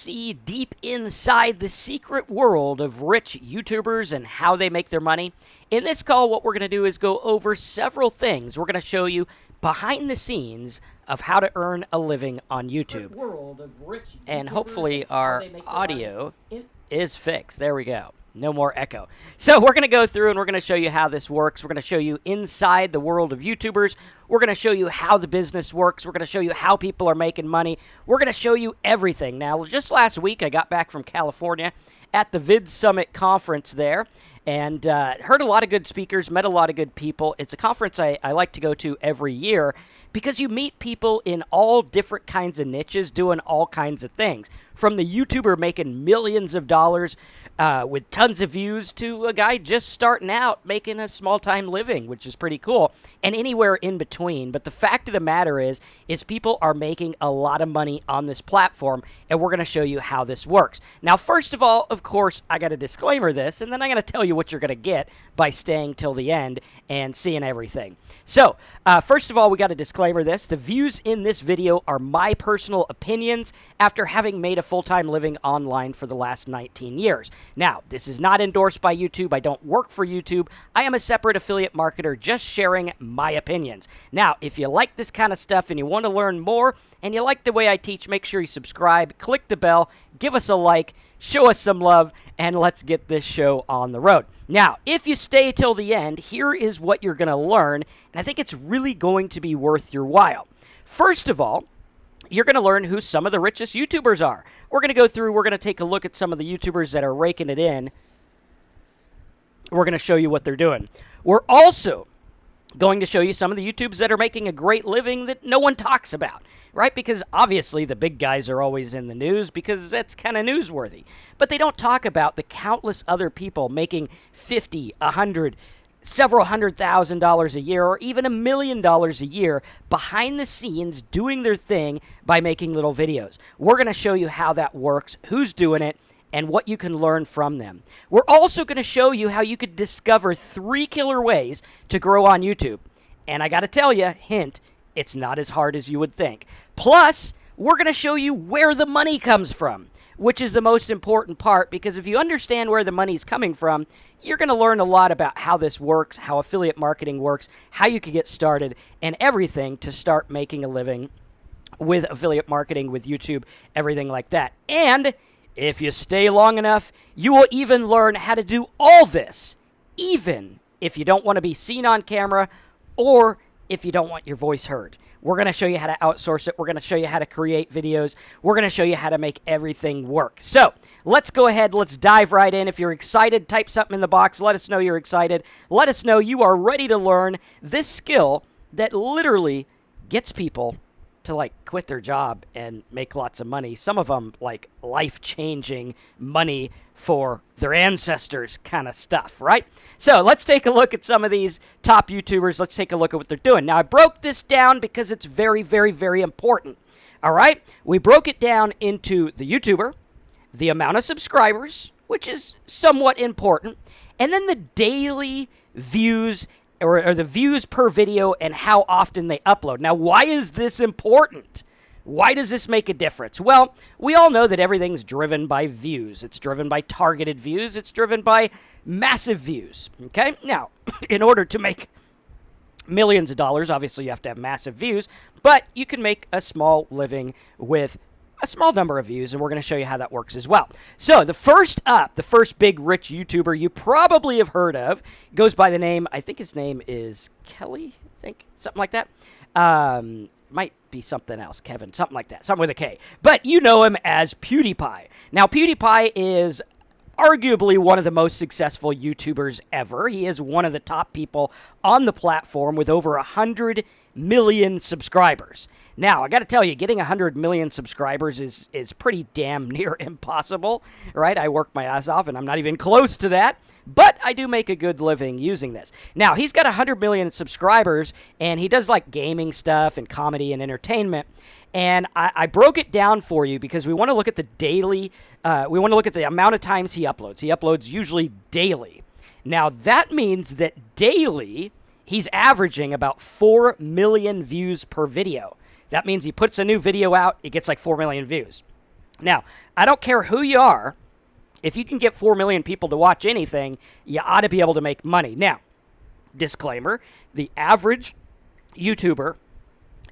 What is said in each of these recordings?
see deep inside the secret world of rich YouTubers and how they make their money? In this call, what we're going to do is go over several things. We're going to show you behind the scenes of how to earn a living on YouTube. And hopefully our audio is fixed. There we go. No more echo. So we're going to go through and we're going to show you how this works. We're going to show you inside the world of YouTubers. We're going to show you how the business works. We're going to show you how people are making money. We're going to show you everything. Now, just last week, I got back from California at the Vid Summit conference there and heard a lot of good speakers, met a lot of good people. It's a conference I like to go to every year because you meet people in all different kinds of niches doing all kinds of things. From the YouTuber making millions of dollars with tons of views to a guy just starting out making a small-time living, which is pretty cool, and anywhere in between. But the fact of the matter is people are making a lot of money on this platform, and we're going to show you how this works. Now, first of all, of course, I got to disclaimer this, and then I'm going to tell you what you're going to get by staying till the end and seeing everything. So, first of all, we got to disclaimer this. The views in this video are my personal opinions after having made a full-time living online for the last 19 years. Now, this is not endorsed by YouTube. I don't work for YouTube. I am a separate affiliate marketer just sharing my opinions. Now, if you like this kind of stuff and you want to learn more and you like the way I teach, make sure you subscribe, click the bell, give us a like, show us some love, and let's get this show on the road. Now, if you stay till the end, here is what you're going to learn, and I think it's really going to be worth your while. First of all, you're going to learn who some of the richest YouTubers are. We're going to go through, we're going to take a look at some of the YouTubers that are raking it in. We're going to show you what they're doing. We're also going to show you some of the YouTubers that are making a great living that no one talks about, right? Because obviously the big guys are always in the news because that's kind of newsworthy. But they don't talk about the countless other people making 50, 100, several $100,000 a year or even $1 million a year behind the scenes doing their thing by making little videos. We're going to show you how that works, who's doing it, and what you can learn from them. We're also going to show you how you could discover 3 killer ways to grow on YouTube. And I got to tell you, hint, it's not as hard as you would think. Plus, we're going to show you where the money comes from, which is the most important part, because if you understand where the money's coming from, you're going to learn a lot about how this works, how affiliate marketing works, how you can get started, and everything to start making a living with affiliate marketing, with YouTube, everything like that. And if you stay long enough, you will even learn how to do all this, even if you don't want to be seen on camera or if you don't want your voice heard. We're going to show you how to outsource it. We're going to show you how to create videos. We're going to show you how to make everything work. So let's go ahead. Let's dive right in. If you're excited, type something in the box. Let us know you're excited. Let us know you are ready to learn this skill that literally gets people to like quit their job and make lots of money. Some of them like life-changing money for their ancestors kind of stuff, right? So let's take a look at some of these top YouTubers. Let's take a look at what they're doing. Now, I broke this down because it's very, very, very important. All right? We broke it down into the YouTuber, the amount of subscribers, which is somewhat important, and then the daily views or the views per video and how often they upload. Now, why is this important? Why does this make a difference? Well, we all know that everything's driven by views. It's driven by targeted views. It's driven by massive views, okay? Now, in order to make millions of dollars, obviously you have to have massive views, but you can make a small living with a small number of views, and we're going to show you how that works as well. So the first up, the first big rich YouTuber you probably have heard of, goes by the name, I think his name is Kelly, I think, something like that. Might be something else, Kevin, something like that, something with a K. But you know him as PewDiePie. Now, PewDiePie is arguably one of the most successful YouTubers ever. He is one of the top people on the platform with over 100 million subscribers. Now, I got to tell you, getting 100 million subscribers is pretty damn near impossible, right? I work my ass off, and I'm not even close to that. But I do make a good living using this. Now, he's got 100 million subscribers, and he does like gaming stuff and comedy and entertainment. And I broke it down for you because we want to look at the daily, we want to look at the amount of times he uploads. He uploads usually daily. Now, that means that daily, he's averaging about 4 million views per video. That means he puts a new video out, it gets like 4 million views. Now, I don't care who you are. If you can get 4 million people to watch anything, you ought to be able to make money. Now, disclaimer, the average YouTuber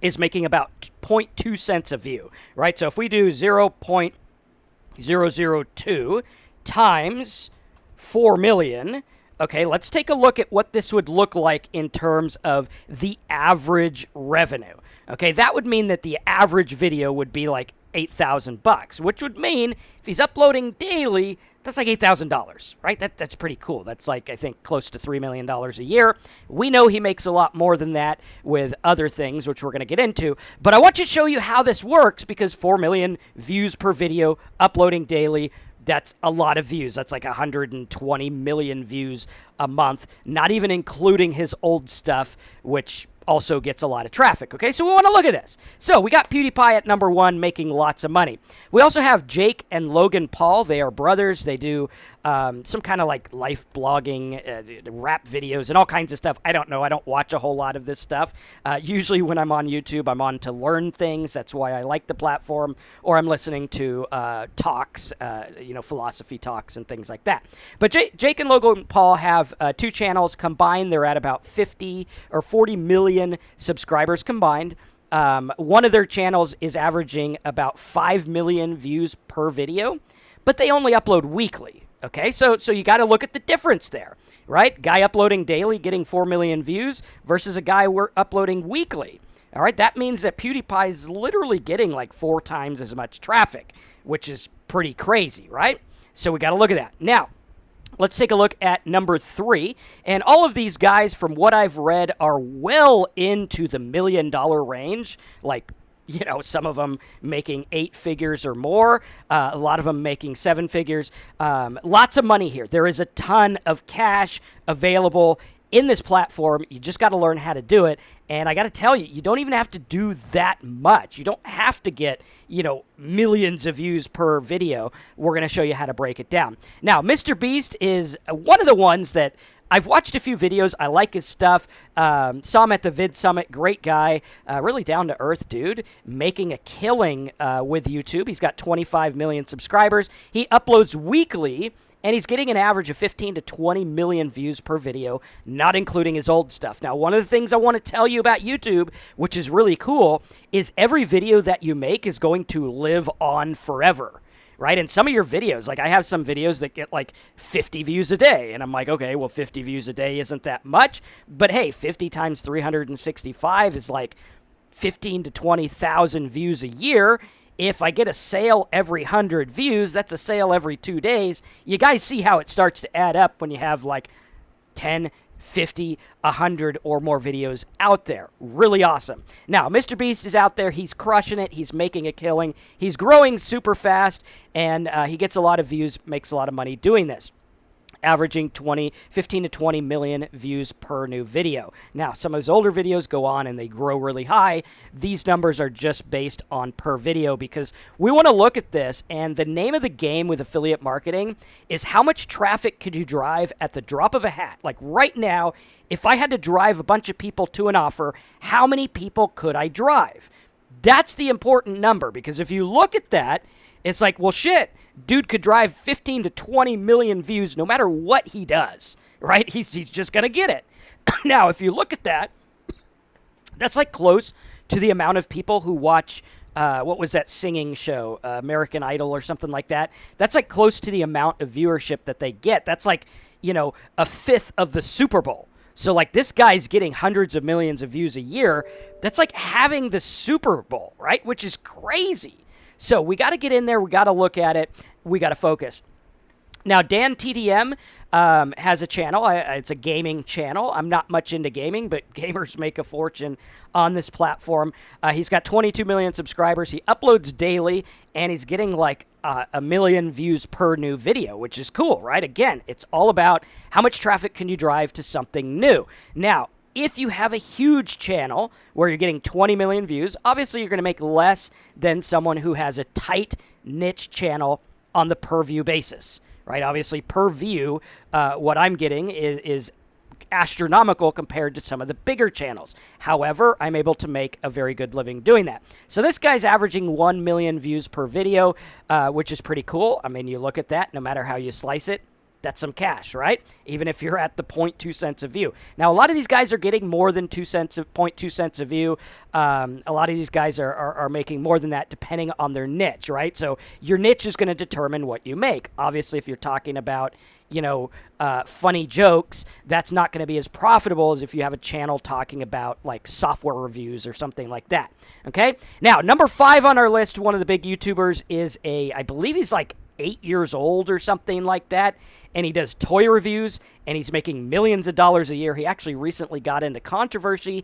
is making about 0.2 cents a view, right? So if we do 0.002 times 4 million, okay, let's take a look at what this would look like in terms of the average revenue. Okay, that would mean that the average video would be like $8,000, which would mean if he's uploading daily, that's like $8,000, right? That's pretty cool. That's like, I think, close to $3 million a year. We know he makes a lot more than that with other things, which we're going to get into. But I want to show you how this works because 4 million views per video, uploading daily, that's a lot of views. That's like 120 million views a month, not even including his old stuff, which also gets a lot of traffic. Okay, so we want to look at this. So we got PewDiePie at number 1, making lots of money. We also have Jake and Logan Paul. They are brothers. They do some kind of like life blogging, rap videos, and all kinds of stuff. I don't know. I don't watch a whole lot of this stuff. Usually when I'm on YouTube, I'm on to learn things. That's why I like the platform. Or I'm listening to talks, philosophy talks and things like that. But Jake and Logan Paul have 2 channels combined. They're at about 50 or 40 million subscribers combined. One of their channels is averaging about 5 million views per video, but they only upload weekly. Okay, so you got to look at the difference there, right? Guy uploading daily, getting 4 million views versus a guy we're uploading weekly. All right, that means that PewDiePie is literally getting like 4 times as much traffic, which is pretty crazy, right? So we got to look at that. Now, let's take a look at number 3. And all of these guys, from what I've read, are well into the $1 million range. Like, some of them making 8 figures or more. A lot of them making 7 figures. Lots of money here. There is a ton of cash available in this platform. You just got to learn how to do it. And I got to tell you, you don't even have to do that much. You don't have to get, millions of views per video. We're going to show you how to break it down. Now, Mr. Beast is one of the ones that I've watched a few videos. I like his stuff. Saw him at the Vid Summit. Great guy. Really down-to-earth dude. Making a killing with YouTube. He's got 25 million subscribers. He uploads weekly, and he's getting an average of 15 to 20 million views per video, not including his old stuff. Now, one of the things I want to tell you about YouTube, which is really cool, is every video that you make is going to live on forever. Right? And some of your videos, like I have some videos that get like 50 views a day. And I'm like, okay, well, 50 views a day isn't that much. But hey, 50 times 365 is like 15 to 20,000 views a year. If I get a sale every 100 views, that's a sale every 2 days. You guys see how it starts to add up when you have like 10, 50, 100 or more videos out there. Really awesome. Now, Mr. Beast is out there. He's crushing it. He's making a killing. He's growing super fast, and he gets a lot of views, makes a lot of money doing this, averaging 15 to 20 million views per new video. Now, some of his older videos go on and they grow really high. These numbers are just based on per video because we want to look at this, and the name of the game with affiliate marketing is how much traffic could you drive at the drop of a hat. Like right now, if I had to drive a bunch of people to an offer, how many people could I drive? That's the important number, because if you look at that, it's like, well, shit, dude could drive 15 to 20 million views no matter what he does, right? He's just going to get it. Now, if you look at that, that's like close to the amount of people who watch, what was that singing show, American Idol or something like that. That's like close to the amount of viewership that they get. That's like, a fifth of the Super Bowl. So, like, this guy's getting hundreds of millions of views a year. That's like having the Super Bowl, right? Which is crazy. So we got to get in there. We got to look at it. We got to focus. Now, Dan TDM has a channel. It's a gaming channel. I'm not much into gaming, but gamers make a fortune on this platform. He's got 22 million subscribers. He uploads daily, and he's getting like 1 million views per new video, which is cool, right? Again, it's all about how much traffic can you drive to something new. Now, if you have a huge channel where you're getting 20 million views, obviously you're going to make less than someone who has a tight niche channel on the per view basis, right? Obviously, per view, what I'm getting is astronomical compared to some of the bigger channels. However, I'm able to make a very good living doing that. So this guy's averaging 1 million views per video, which is pretty cool. I mean, you look at that, no matter how you slice it, that's some cash, right? Even if you're at the 0.2 cents a view. Now, a lot of these guys are getting more than 0.2 cents a view. A lot of these guys are making more than that depending on their niche, right? So your niche is going to determine what you make. Obviously, if you're talking about, funny jokes, that's not going to be as profitable as if you have a channel talking about like software reviews or something like that. Okay. Now, number 5 on our list, one of the big YouTubers is I believe he's like 8 years old or something like that, and he does toy reviews, and he's making millions of dollars a year. He actually recently got into controversy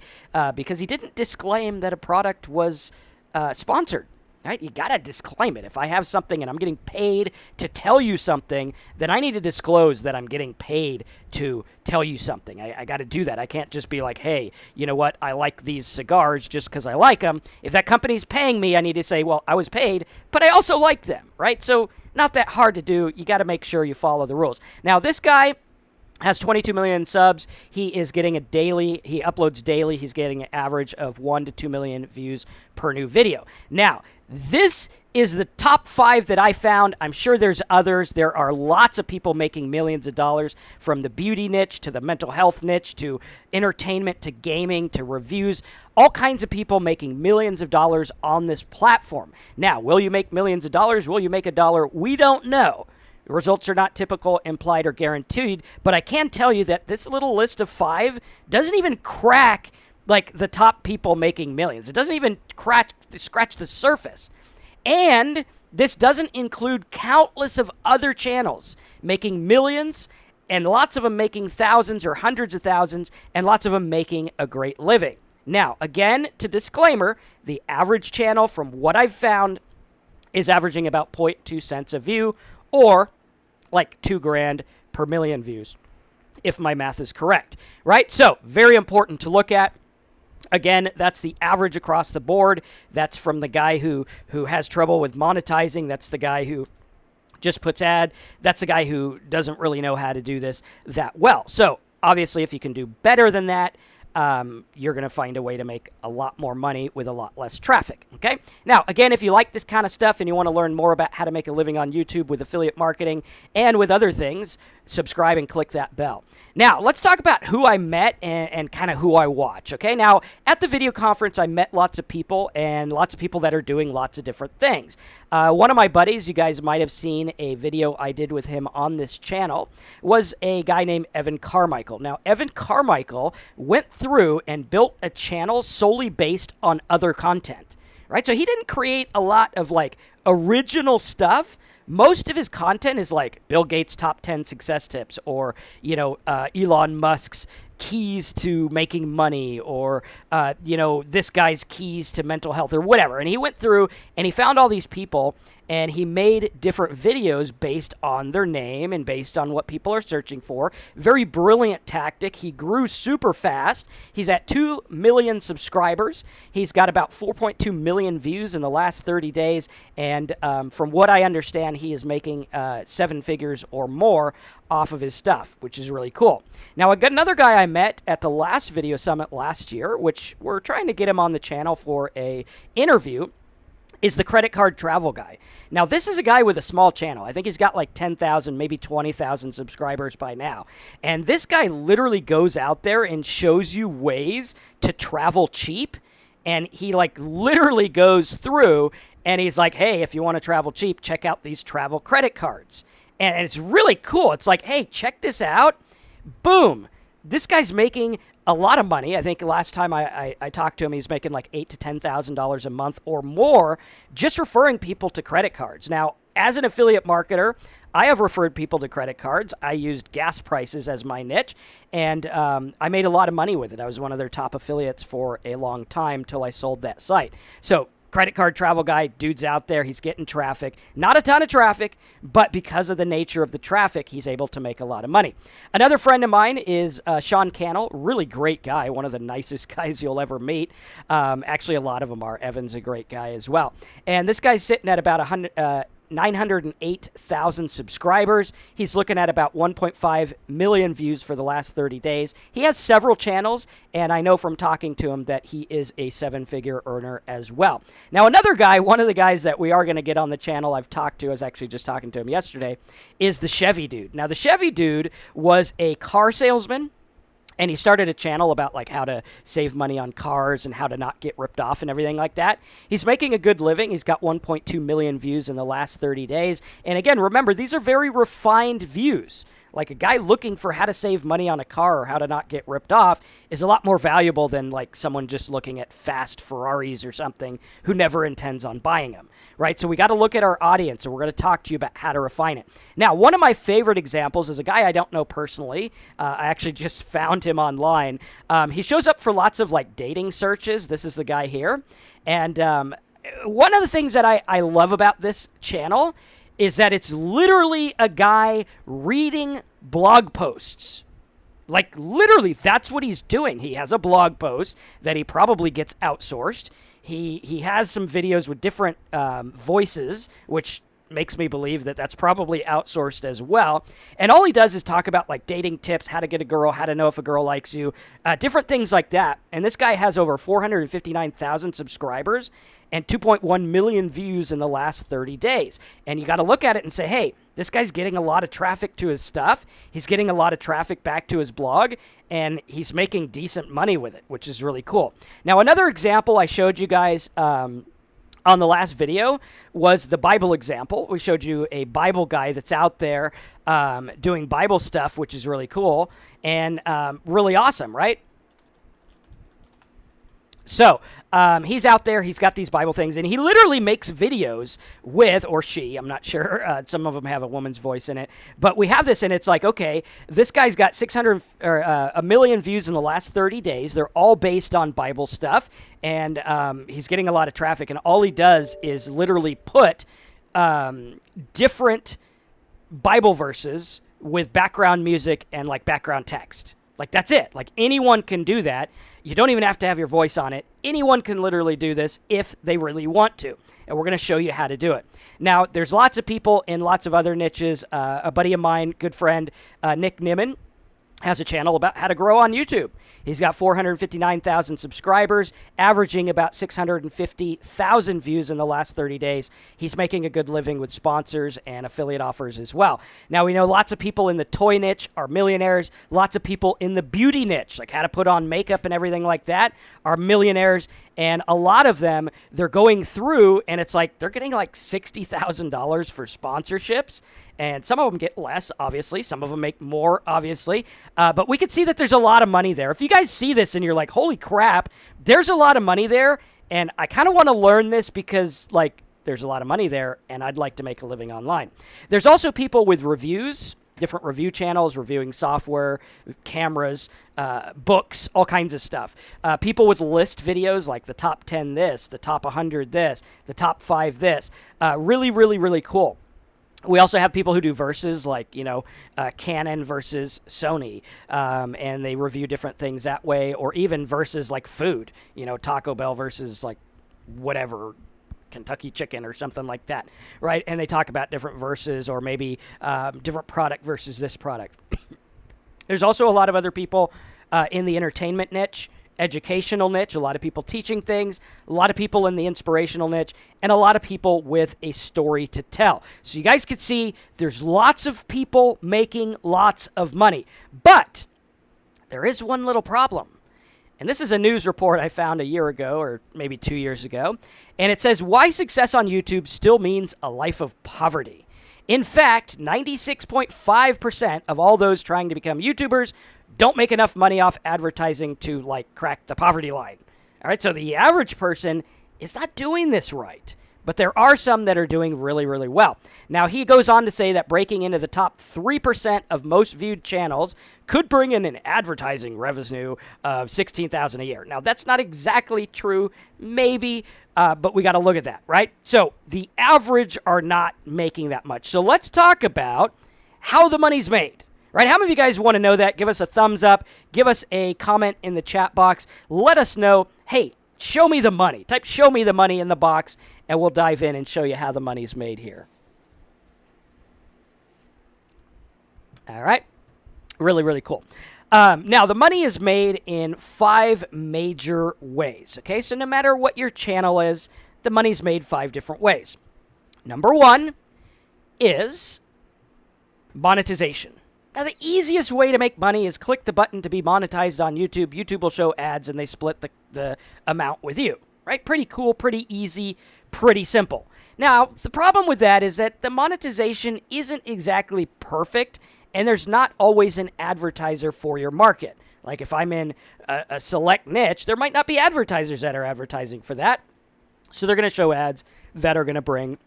because he didn't disclaim that a product was sponsored. Right? You got to disclaim it. If I have something and I'm getting paid to tell you something, then I need to disclose that I'm getting paid to tell you something. I got to do that. I can't just be like, hey, you know what? I like these cigars just because I like them. If that company's paying me, I need to say, well, I was paid, but I also like them, right? So not that hard to do. You got to make sure you follow the rules. Now, this guy has 22 million subs. He is getting he uploads daily. He's getting an average of 1 to 2 million views per new video. Now, this is the top 5 that I found. I'm sure there's others. There are lots of people making millions of dollars, from the beauty niche to the mental health niche to entertainment to gaming to reviews. All kinds of people making millions of dollars on this platform. Now, will you make millions of dollars? Will you make a dollar? We don't know. The results are not typical, implied, or guaranteed, but I can tell you that this little list of 5 doesn't even crack like the top people making millions. It doesn't even scratch the surface. And this doesn't include countless of other channels making millions, and lots of them making thousands or hundreds of thousands, and lots of them making a great living. Now, again, to disclaimer, the average channel from what I've found is averaging about 0.2 cents a view, or like $2,000 per million views, if my math is correct, right? So very important to look at. Again, that's the average across the board. That's from the guy who has trouble with monetizing. That's the guy who just puts ad. That's the guy who doesn't really know how to do this that well. So obviously, if you can do better than that, you're going to find a way to make a lot more money with a lot less traffic, okay? Now, again, if you like this kind of stuff and you want to learn more about how to make a living on YouTube with affiliate marketing and with other things, subscribe and click that bell. Now, let's talk about who I met and kind of who I watch, okay? Now, at the video conference, I met lots of people and lots of people that are doing lots of different things. One of my buddies, you guys might have seen a video I did with him on this channel, was a guy named Evan Carmichael. Now, Evan Carmichael went through and built a channel solely based on other content, right? So he didn't create a lot of like original stuff. Most of his content is like Bill Gates' top 10 success tips, or, Elon Musk's keys to making money, or, this guy's keys to mental health, or whatever. And he went through and he found all these people and he made different videos based on their name and based on what people are searching for. Very brilliant tactic. He grew super fast. He's at 2 million subscribers. He's got about 4.2 million views in the last 30 days. And from what I understand, he is making 7 figures or more off of his stuff, which is really cool. Now, I got another guy I met at the last video summit last year, which we're trying to get him on the channel for a interview, is the credit card travel guy. Now, this is a guy with a small channel. I think he's got like 10,000, maybe 20,000 subscribers by now. And this guy literally goes out there and shows you ways to travel cheap. And he like literally goes through and he's like, hey, if you want to travel cheap, check out these travel credit cards. And it's really cool. It's like, hey, check this out. Boom. This guy's making a lot of money. I think last time I talked to him, he's making like $8,000 to $10,000 a month or more just referring people to credit cards. Now, as an affiliate marketer, I have referred people to credit cards. I used gas prices as my niche, and I made a lot of money with it. I was one of their top affiliates for a long time till I sold that site. So credit card travel guy, dude's out there. He's getting traffic. Not a ton of traffic, but because of the nature of the traffic, he's able to make a lot of money. Another friend of mine is Sean Cannell. Really great guy. One of the nicest guys you'll ever meet. Actually, a lot of them are. Evan's a great guy as well. And this guy's sitting at about 908,000 subscribers. He's looking at about 1.5 million views for the last 30 days. He has several channels, and I know from talking to him that he is a seven-figure earner as well. Now, another guy, one of the guys that we are going to get on the channel I've talked to, I was actually just talking to him yesterday, is the Chevy Dude. Now, the Chevy Dude was a car salesman, and he started a channel about like how to save money on cars and how to not get ripped off and everything like that. He's making a good living. He's got 1.2 million views in the last 30 days. And again, remember, these are very refined views. Like a guy looking for how to save money on a car or how to not get ripped off is a lot more valuable than like someone just looking at fast Ferraris or something who never intends on buying them, right? So we got to look at our audience, and we're going to talk to you about how to refine it. Now, one of my favorite examples is a guy I don't know personally. I actually just found him online. He shows up for lots of like dating searches. This is the guy here. And one of the things that I love about this channel is that it's literally a guy reading blog posts. Like, literally, that's what he's doing. He has a blog post that he probably gets outsourced. He has some videos with different voices, which makes me believe that that's probably outsourced as well. And all he does is talk about, like, dating tips, how to get a girl, how to know if a girl likes you, different things like that. And this guy has over 459,000 subscribers and 2.1 million views in the last 30 days. And you got to look at it and say, hey, this guy's getting a lot of traffic to his stuff. He's getting a lot of traffic back to his blog, and he's making decent money with it, which is really cool. Now, another example I showed you guys on the last video was the Bible example. We showed you a Bible guy that's out there doing Bible stuff, which is really cool and really awesome, right? So he's out there, he's got these Bible things, and he literally makes videos with, or she, I'm not sure, some of them have a woman's voice in it, but we have this, and it's like, okay, this guy's got 1 million views in the last 30 days. They're all based on Bible stuff, and he's getting a lot of traffic, and all he does is literally put different Bible verses with background music and like background text. Like, that's it. Like, anyone can do that. You don't even have to have your voice on it. Anyone can literally do this if they really want to. And we're going to show you how to do it. Now, there's lots of people in lots of other niches. A buddy of mine, good friend, Nick Nimmin, has a channel about how to grow on YouTube. He's got 459,000 subscribers, averaging about 650,000 views in the last 30 days. He's making a good living with sponsors and affiliate offers as well. Now, we know lots of people in the toy niche are millionaires. Lots of people in the beauty niche, like how to put on makeup and everything like that, are millionaires. And a lot of them, they're going through, and it's like they're getting like $60,000 for sponsorships. And some of them get less, obviously. Some of them make more, obviously. But we can see that there's a lot of money there. If you guys see this and you're like, holy crap, there's a lot of money there. And I kind of want to learn this because, like, there's a lot of money there, and I'd like to make a living online. There's also people with reviews, different review channels, reviewing software, cameras, books, all kinds of stuff. People with list videos like the top 10 this, the top 100 this, the top 5 this. Really, really, really cool. We also have people who do versus, like, you know, Canon versus Sony, and they review different things that way, or even versus, like, food, you know, Taco Bell versus, like, whatever, Kentucky Chicken or something like that, right? And they talk about different verses, or maybe different product versus this product. There's also a lot of other people in the entertainment niche, educational niche, a lot of people teaching things, a lot of people in the inspirational niche, and a lot of people with a story to tell. So you guys can see there's lots of people making lots of money. But there is one little problem. And this is a news report I found a year ago, or maybe 2 years ago. And it says, why success on YouTube still means a life of poverty. In fact, 96.5% of all those trying to become YouTubers don't make enough money off advertising to, like, crack the poverty line. All right, so the average person is not doing this right. But there are some that are doing really, really well. Now, he goes on to say that breaking into the top 3% of most viewed channels could bring in an advertising revenue of $16,000 a year. Now, that's not exactly true, maybe, but we got to look at that, right? So the average are not making that much. So let's talk about how the money's made. Right? How many of you guys want to know that? Give us a thumbs up. Give us a comment in the chat box. Let us know, hey, show me the money. Type show me the money in the box, and we'll dive in and show you how the money's made here. All right. Really, really cool. Now, the money is made in 5 major ways. Okay, so no matter what your channel is, the money's made 5 different ways. Number 1 is monetization. Now, the easiest way to make money is click the button to be monetized on YouTube. YouTube will show ads, and they split the amount with you, right? Pretty cool, pretty easy, pretty simple. Now, the problem with that is that the monetization isn't exactly perfect, and there's not always an advertiser for your market. Like if I'm in a select niche, there might not be advertisers that are advertising for that. So they're going to show ads that are going to bring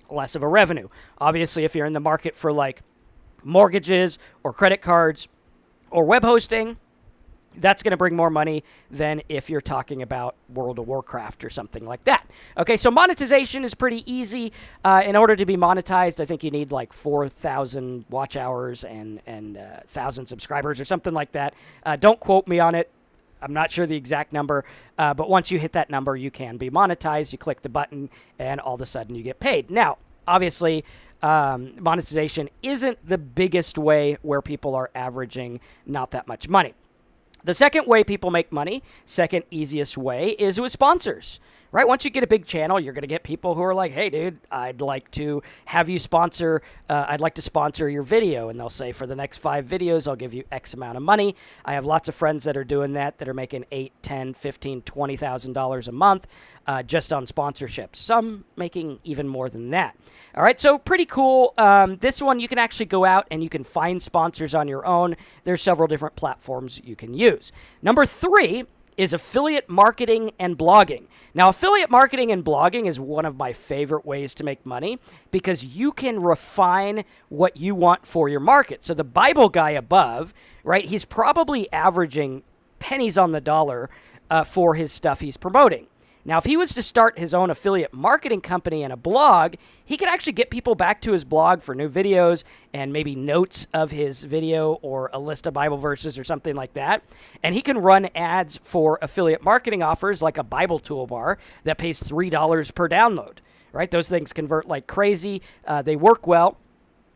less of a revenue. Obviously, if you're in the market for like mortgages or credit cards or web hosting, that's going to bring more money than if you're talking about World of Warcraft or something like that. Okay, so monetization is pretty easy. In order to be monetized, I think you need like 4,000 watch hours and 1,000 subscribers or something like that. Don't quote me on it. I'm not sure the exact number, but once you hit that number, you can be monetized. You click the button, and all of a sudden you get paid. Now, obviously, monetization isn't the biggest way where people are averaging not that much money. The second way people make money, second easiest way, is with sponsors, right? Once you get a big channel, you're going to get people who are like, hey, dude, I'd like to have you sponsor, I'd like to sponsor your video. And they'll say, for the next 5 videos, I'll give you X amount of money. I have lots of friends that are doing that are making $8, $10, $15, $20,000 a month just on sponsorships. Some making even more than that. All right, so pretty cool. This one, you can actually go out and you can find sponsors on your own. There's several different platforms you can use. Number 3 is affiliate marketing and blogging. Now, affiliate marketing and blogging is one of my favorite ways to make money because you can refine what you want for your market. So the Bible guy above, right, he's probably averaging pennies on the dollar for his stuff he's promoting. Now, if he was to start his own affiliate marketing company and a blog, he could actually get people back to his blog for new videos and maybe notes of his video or a list of Bible verses or something like that. And he can run ads for affiliate marketing offers like a Bible toolbar that pays $3 per download, right? Those things convert like crazy. They work well.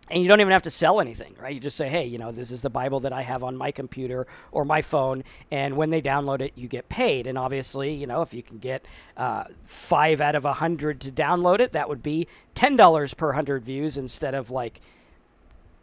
And you don't even have to sell anything, right? You just say, hey, you know, this is the Bible that I have on my computer or my phone. And when they download it, you get paid. And obviously, you know, if you can get 5 out of 100 to download it, that would be $10 per 100 views instead of like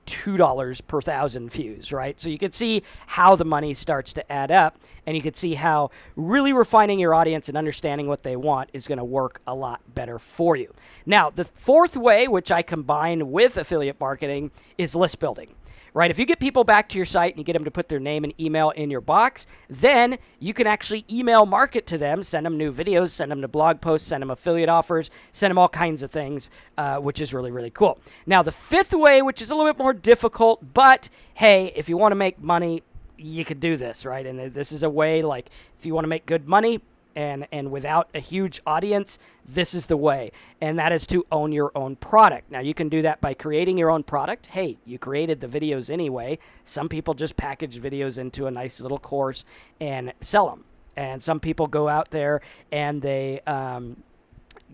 $2 per 1,000 views, right? So you can see how the money starts to add up, and you can see how really refining your audience and understanding what they want is going to work a lot better for you. Now, the 4th way, which I combine with affiliate marketing, is list building. Right? If you get people back to your site and you get them to put their name and email in your box, then you can actually email market to them, send them new videos, send them to blog posts, send them affiliate offers, send them all kinds of things, which is really, really cool. Now, the 5th way, which is a little bit more difficult, but hey, if you want to make money, you could do this, right? And this is a way, like, if you want to make good money, and without a huge audience, this is the way, and that is to own your own product. Now, you can do that by creating your own product. Hey, you created the videos anyway. Some people just package videos into a nice little course and sell them, and some people go out there and they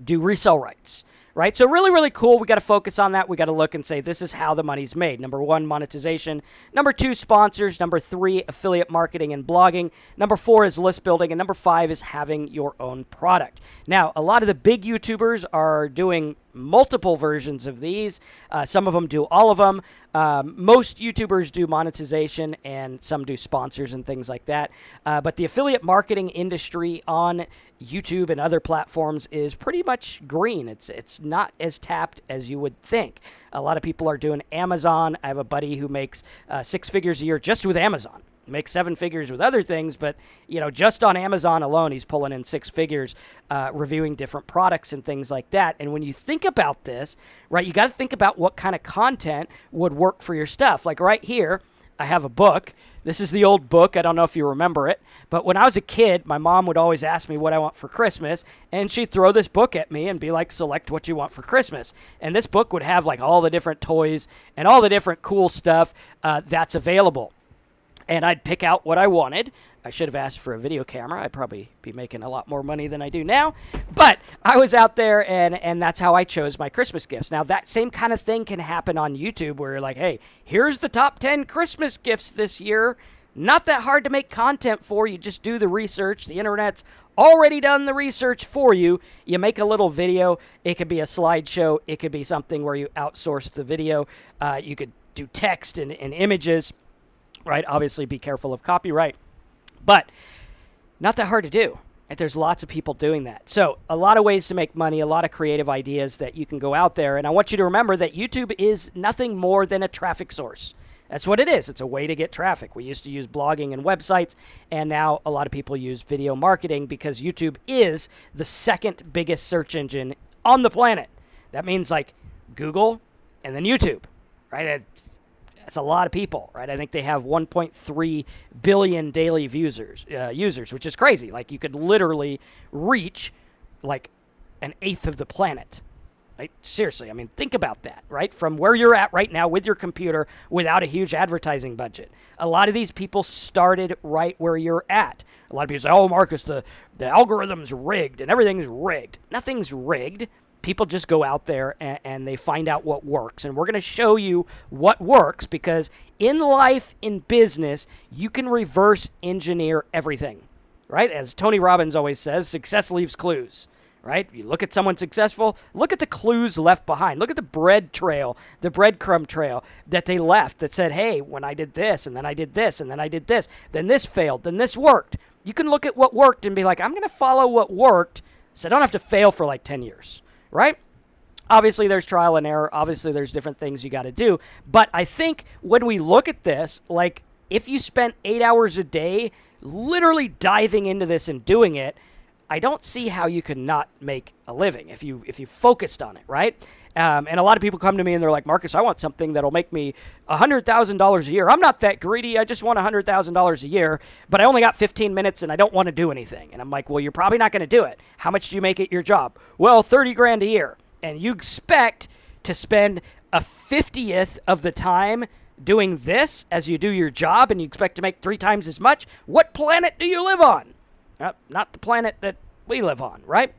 do resale rights. Right? So really, really cool. We got to focus on that. We got to look and say, this is how the money's made. Number 1, monetization. Number 2, sponsors. Number 3, affiliate marketing and blogging. Number 4 is list building. And number 5 is having your own product. Now, a lot of the big YouTubers are doing multiple versions of these. Some of them do all of them. Most YouTubers do monetization, and some do sponsors and things like that. But the affiliate marketing industry on YouTube and other platforms is pretty much green. It's not as tapped as you would think. A lot of people are doing Amazon. I have a buddy who makes 6 figures a year just with Amazon. Makes 7 figures with other things, but you know, just on Amazon alone, he's pulling in 6 figures, reviewing different products and things like that. And when you think about this, right, you got to think about what kind of content would work for your stuff. Like right here, I have a book. This is the old book. I don't know if you remember it, but when I was a kid, my mom would always ask me what I want for Christmas, and she'd throw this book at me and be like, select what you want for Christmas. And this book would have like all the different toys and all the different cool stuff that's available. and I'd pick out what I wanted. I should have asked for a video camera. I'd probably be making a lot more money than I do now. But I was out there, and that's how I chose my Christmas gifts. Now, that same kind of thing can happen on YouTube where you're like, hey, here's the top 10 Christmas gifts this year. Not that hard to make content for. You just do the research. The internet's already done the research for you. You make a little video. It could be a slideshow. It could be something where you outsource the video. You could do text and images, right? Obviously, be careful of copyright. But not that hard to do. Right? There's lots of people doing that. So a lot of ways to make money, a lot of creative ideas that you can go out there. And I want you to remember that YouTube is nothing more than a traffic source. That's what it is. It's a way to get traffic. We used to use blogging and websites, and now a lot of people use video marketing because YouTube is the second biggest search engine on the planet. That means like Google and then YouTube, right? That's a lot of people, right? I think they have 1.3 billion daily users, which is crazy. Like you could literally reach like an eighth of the planet. Right? Seriously, I mean, think about that, right? From where you're at right now with your computer without a huge advertising budget. A lot of these people started right where you're at. A lot of people say, oh, Marcus, the algorithm's rigged and everything's rigged. Nothing's rigged. People just go out there and they find out what works. And we're going to show you what works because in life, in business, you can reverse engineer everything, right? As Tony Robbins always says, success leaves clues, right? You look at someone successful, look at the clues left behind. Look at the bread trail, the breadcrumb trail that they left that said, hey, when I did this, and then I did this, and then I did this, then this failed, then this worked. You can look at what worked and be like, I'm going to follow what worked so I don't have to fail for like 10 years. Right? Obviously, there's trial and error. Obviously, there's different things you got to do. But I think when we look at this, like if you spent 8 hours a day literally diving into this and doing it, I don't see how you could not make a living if you focused on it, right? And a lot of people come to me and they're like, Marcus, I want something that'll make me $100,000 a year. I'm not that greedy. I just want $100,000 a year, but I only got 15 minutes and I don't want to do anything. And I'm like, well, you're probably not going to do it. How much do you make at your job? Well, 30 grand a year. And you expect to spend a 50th of the time doing this as you do your job, and you expect to make 3 times as much? What planet do you live on? Not the planet that we live on, right?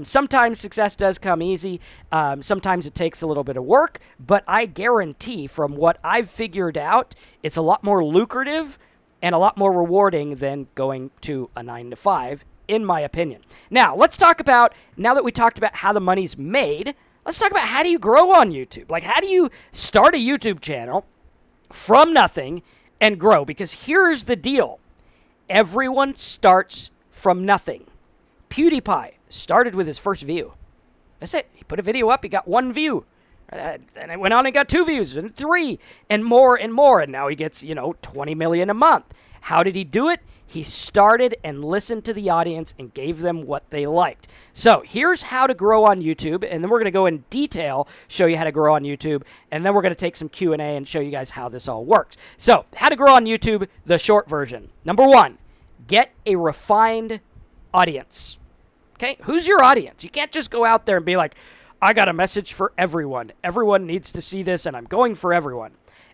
Sometimes success does come easy. Sometimes it takes a little bit of work, but I guarantee from what I've figured out, it's a lot more lucrative and a lot more rewarding than going to a 9-to-5, in my opinion. Now, let's talk about, now that we talked about how the money's made, let's talk about how do you grow on YouTube? Like, how do you start a YouTube channel from nothing and grow? Because here's the deal. Everyone starts from nothing. PewDiePie started with his first view. That's it. He put a video up. He got 1 view. And it went on and got 2 views and 3 and more and more. And now he gets, 20 million a month. How did he do it? He started and listened to the audience and gave them what they liked. So here's how to grow on YouTube. And then we're going to go in detail, show you how to grow on YouTube. And then we're going to take some Q&A and show you guys how this all works. So how to grow on YouTube, the short version. Number 1, get a refined audience. Okay, who's your audience? You can't just go out there and be like, I got a message for everyone. Everyone needs to see this, and I'm going for everyone.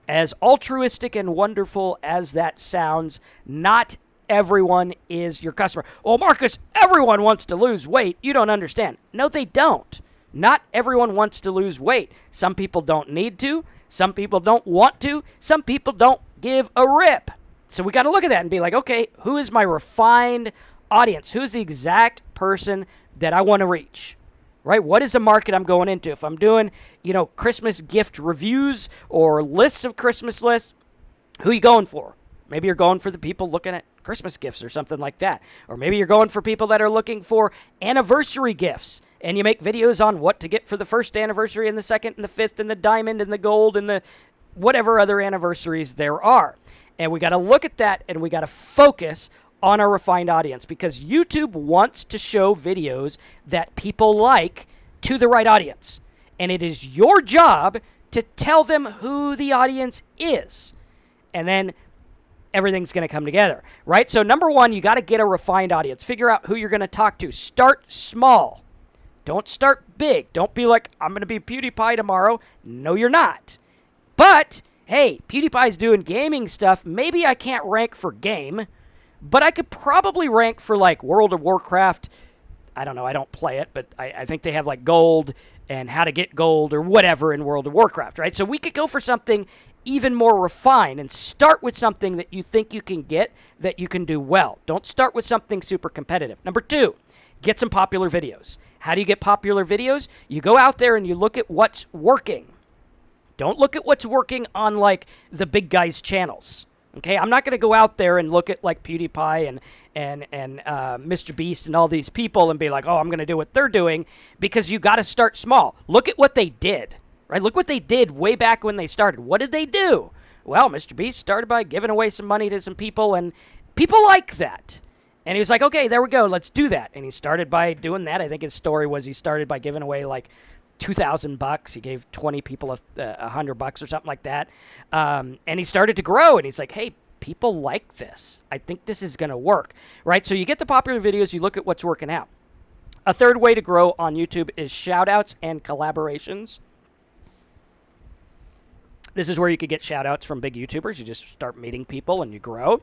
As altruistic and wonderful as that sounds, not everyone is your customer. Well, Marcus, everyone wants to lose weight. You don't understand. No, they don't. Not everyone wants to lose weight. Some people don't need to. Some people don't want to. Some people don't give a rip. So we got to look at that and be like, okay, who is my refined audience? Who's the exact person that I want to reach? Right? What is the market I'm going into? If I'm doing, Christmas gift reviews or lists of Christmas lists, who are you going for? Maybe you're going for the people looking at Christmas gifts or something like that. Or maybe you're going for people that are looking for anniversary gifts. And you make videos on what to get for the first anniversary and the second and the fifth and the diamond and the gold and the whatever other anniversaries there are. And we got to look at that and we got to focus on a refined audience because YouTube wants to show videos that people like to the right audience. And it is your job to tell them who the audience is. And then everything's going to come together, right? So number 1, you got to get a refined audience. Figure out who you're going to talk to. Start small. Don't start big. Don't be like, I'm going to be PewDiePie tomorrow. No, you're not. But hey, PewDiePie's doing gaming stuff. Maybe I can't rank for game, but I could probably rank for like World of Warcraft. I don't know. I don't play it, but I think they have like gold and how to get gold or whatever in World of Warcraft, right? So we could go for something even more refined and start with something that you think you can get that you can do well. Don't start with something super competitive. Number 2, get some popular videos. How do you get popular videos? You go out there and you look at what's working. Don't look at what's working on like the big guys' channels. Okay, I'm not going to go out there and look at like PewDiePie and Mr. Beast and all these people and be like, oh, I'm going to do what they're doing, because you got to start small. Look at what they did, right? Look what they did way back when they started. What did they do? Well, Mr. Beast started by giving away some money to some people, and people like that. And he was like, okay, there we go, let's do that. And he started by doing that. I think his story was he started by giving away like $2,000. He gave 20 people $100 or something like that. And he started to grow, and he's like, hey, people like this. I think this is going to work, right? So you get the popular videos, you look at what's working out. A third way to grow on YouTube is shout-outs and collaborations. This is where you could get shout-outs from big YouTubers. You just start meeting people and you grow.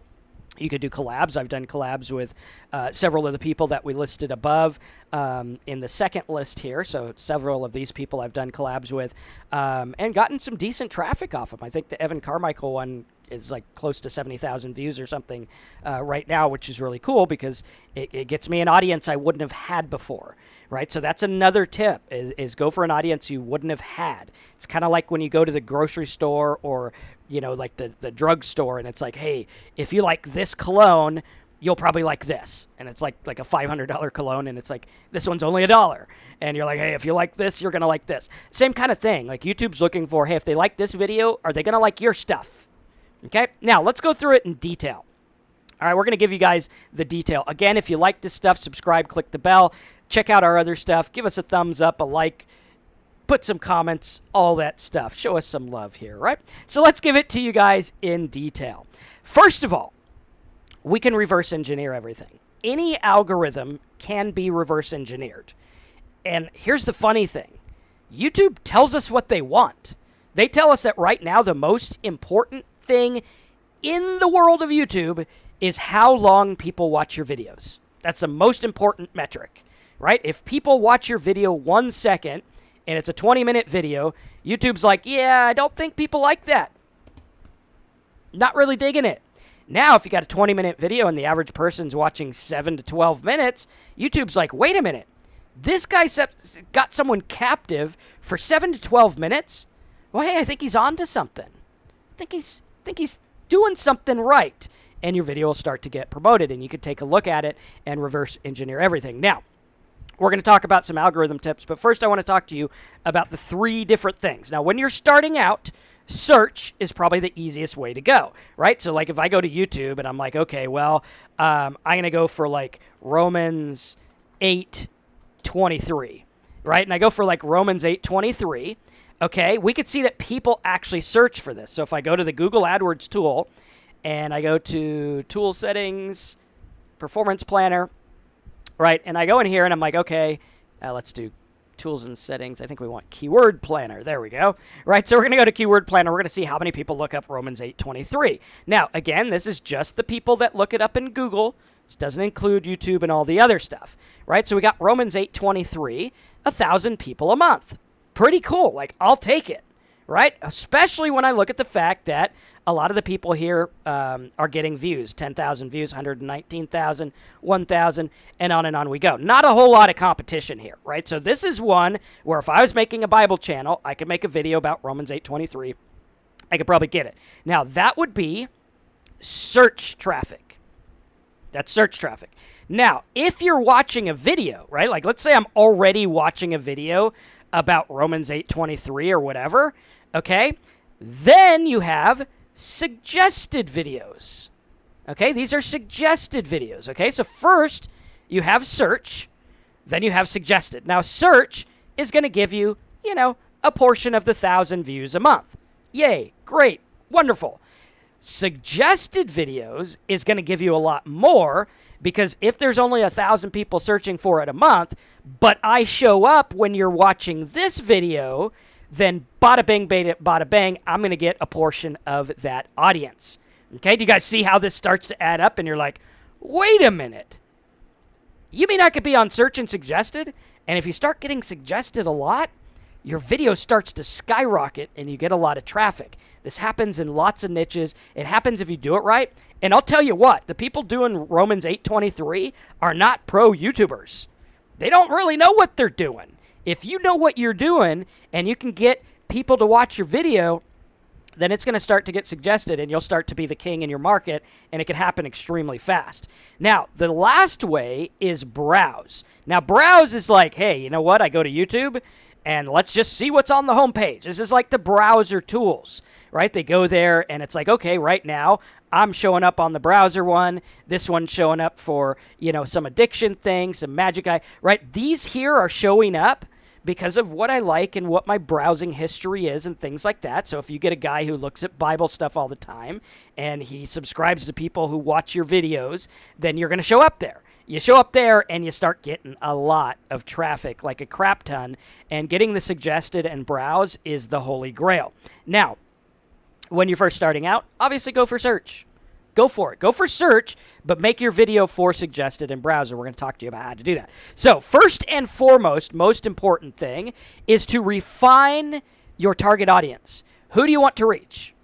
You could do collabs. I've done collabs with several of the people that we listed above in the second list here. So several of these people I've done collabs with and gotten some decent traffic off them. I think the Evan Carmichael one is like close to 70,000 views or something right now, which is really cool because it gets me an audience I wouldn't have had before, right? So that's another tip is go for an audience you wouldn't have had. It's kind of like when you go to the grocery store or you know, like the drugstore, and it's like, hey, if you like this cologne, you'll probably like this. And it's like a $500 cologne, and it's like, this one's only $1. And you're like, hey, if you like this, you're going to like this. Same kind of thing. Like YouTube's looking for, hey, if they like this video, are they going to like your stuff? Okay, now let's go through it in detail. All right, we're going to give you guys the detail. Again, if you like this stuff, subscribe, click the bell, check out our other stuff, give us a thumbs up, a like, put some comments, all that stuff. Show us some love here, right? So let's give it to you guys in detail. First of all, we can reverse engineer everything. Any algorithm can be reverse engineered. And here's the funny thing. YouTube tells us what they want. They tell us that right now the most important thing in the world of YouTube is how long people watch your videos. That's the most important metric, right? If people watch your video 1 second, and it's a 20-minute video, YouTube's like, yeah, I don't think people like that. Not really digging it. Now, if you got a 20-minute video and the average person's watching 7 to 12 minutes, YouTube's like, wait a minute. This guy got someone captive for 7 to 12 minutes? Well, hey, I think he's on to something. I think he's doing something right. And your video will start to get promoted, and you can take a look at it and reverse engineer everything. Now, we're going to talk about some algorithm tips, but first I want to talk to you about the 3 different things. Now, when you're starting out, search is probably the easiest way to go, right? So, like, if I go to YouTube and I'm like, okay, well, I'm going to go for, like, Romans 8:23, right? And I go for, like, Romans 8:23, okay? We could see that people actually search for this. So if I go to the Google AdWords tool and I go to Tool Settings, Performance Planner, right, and I go in here and I'm like, okay, let's do Tools and Settings. I think we want Keyword Planner. There we go. Right, so we're going to go to Keyword Planner. We're going to see how many people look up Romans 8:23. Now, again, this is just the people that look it up in Google. This doesn't include YouTube and all the other stuff, right? So we got Romans 8:23, 1,000 people a month. Pretty cool. Like, I'll take it, right? Especially when I look at the fact that a lot of the people here are getting views, 10,000 views, 119,000, 1,000, and on we go. Not a whole lot of competition here, right? So this is one where if I was making a Bible channel, I could make a video about Romans 8:23. I could probably get it. Now, that would be search traffic. That's search traffic. Now, if you're watching a video, right, like let's say I'm already watching a video about Romans 8:23 or whatever, okay, then you have suggested videos. Okay, these are suggested videos. Okay, so first you have search, then you have suggested. Now, search is going to give you, you know, a portion of the 1,000 views a month. Yay, great, wonderful. Suggested videos is going to give you a lot more because if there's only 1,000 people searching for it a month, but I show up when you're watching this video, then bada bing, bada bang, I'm going to get a portion of that audience. Okay, do you guys see how this starts to add up? And you're like, wait a minute. You mean I could be on search and suggested? And if you start getting suggested a lot, your video starts to skyrocket and you get a lot of traffic. This happens in lots of niches. It happens if you do it right. And I'll tell you what, the people doing Romans 8:23 are not pro YouTubers. They don't really know what they're doing. If you know what you're doing and you can get people to watch your video, then it's going to start to get suggested and you'll start to be the king in your market, and it can happen extremely fast. Now, the last way is browse. Now, browse is like, hey, you know what? I go to YouTube and let's just see what's on the homepage. This is like the browser tools, right? They go there and it's like, okay, right now I'm showing up on the browser one. This one's showing up for, some addiction thing, some magic eye, right? These here are showing up because of what I like and what my browsing history is and things like that. So if you get a guy who looks at Bible stuff all the time and he subscribes to people who watch your videos, then you're going to show up there. You show up there and you start getting a lot of traffic, like a crap ton, and getting the suggested and browse is the holy grail. Now, when you're first starting out, obviously go for search. Go for it. Go for search, but make your video for suggested and browser. We're going to talk to you about how to do that. So first and foremost, most important thing is to refine your target audience. Who do you want to reach?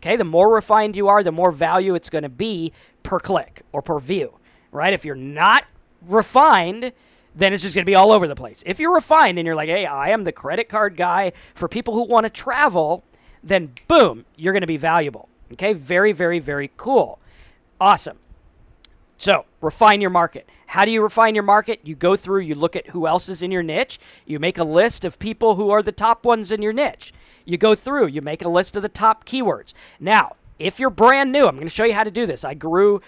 Okay, the more refined you are, the more value it's going to be per click or per view, right? If you're not refined, then it's just going to be all over the place. If you're refined and you're like, hey, I am the credit card guy for people who want to travel, then boom, you're going to be valuable. Okay, very, very, very cool. Awesome. So, refine your market. How do you refine your market? You go through, you look at who else is in your niche. You make a list of people who are the top ones in your niche. You go through, you make a list of the top keywords. Now, if you're brand new, I'm going to show you how to do this. I grew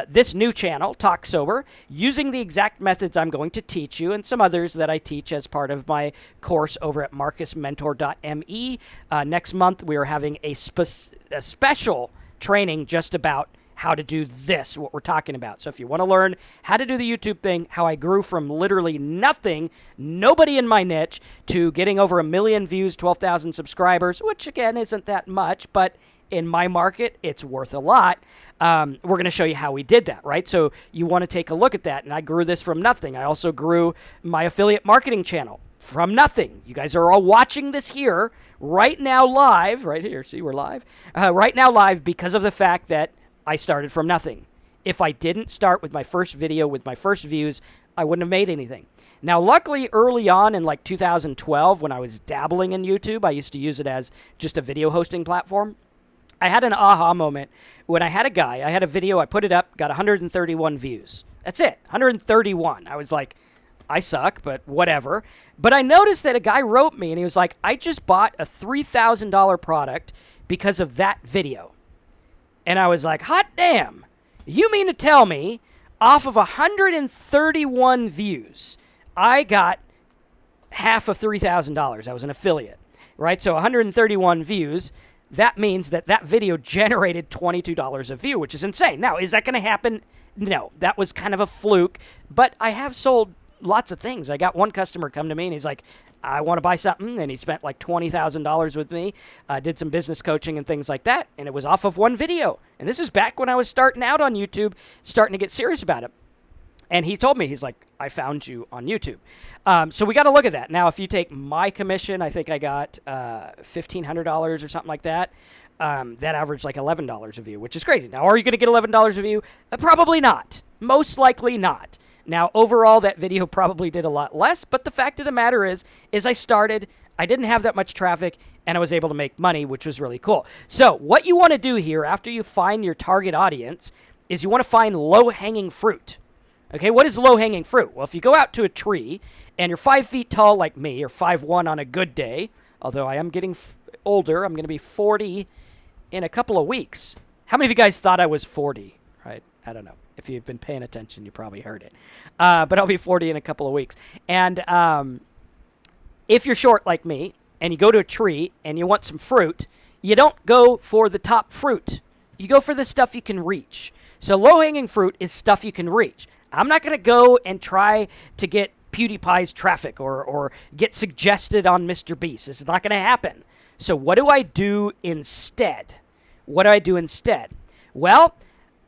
this new channel, Talk Sober, using the exact methods I'm going to teach you and some others that I teach as part of my course over at marcusmentor.me. Next month, we are having a special training just about how to do this, what we're talking about. So if you want to learn how to do the YouTube thing, how I grew from literally nothing, nobody in my niche, to getting over 1 million views, 12,000 subscribers, which again isn't that much, but in my market, it's worth a lot. We're going to show you how we did that, right? So you want to take a look at that. And I grew this from nothing. I also grew my affiliate marketing channel from nothing. You guys are all watching this here right now live, right here. See, we're live. Right now live because of the fact that I started from nothing. If I didn't start with my first video, with my first views, I wouldn't have made anything. Now, luckily, early on in like 2012, when I was dabbling in YouTube, I used to use it as just a video hosting platform. I had an aha moment when I had a video, I put it up, got 131 views. That's it, 131. I was like, I suck, but whatever. But I noticed that a guy wrote me and he was like, I just bought a $3,000 product because of that video. And I was like, hot damn. You mean to tell me off of 131 views, I got half of $3,000. I was an affiliate, right? So 131 views. That means that that video generated $22 a view, which is insane. Now, is that going to happen? No, that was kind of a fluke, but I have sold lots of things. I got one customer come to me and he's like, I want to buy something, and he spent like $20,000 with me, did some business coaching and things like that, and it was off of one video. And this is back when I was starting out on YouTube, starting to get serious about it. And he told me, he's like, I found you on YouTube. So we got to look at that. Now, if you take my commission, I think I got $1,500 or something like that. That averaged like $11 a view, which is crazy. Now, are you going to get $11 a view? Probably not. Most likely not. Now, overall, that video probably did a lot less. But the fact of the matter is I started, I didn't have that much traffic, and I was able to make money, which was really cool. So what you want to do here after you find your target audience is you want to find low-hanging fruit. Okay, what is low-hanging fruit? Well, if you go out to a tree and you're 5 feet tall like me, or 5'1" on a good day, although I am getting older, I'm going to be 40 in a couple of weeks. How many of you guys thought I was 40, right? I don't know. If you've been paying attention, you probably heard it. But I'll be 40 in a couple of weeks. And if you're short like me and you go to a tree and you want some fruit, you don't go for the top fruit. You go for the stuff you can reach. So low-hanging fruit is stuff you can reach. I'm not going to go and try to get PewDiePie's traffic or get suggested on Mr. Beast. This is not going to happen. So what do I do instead? What do I do instead? Well,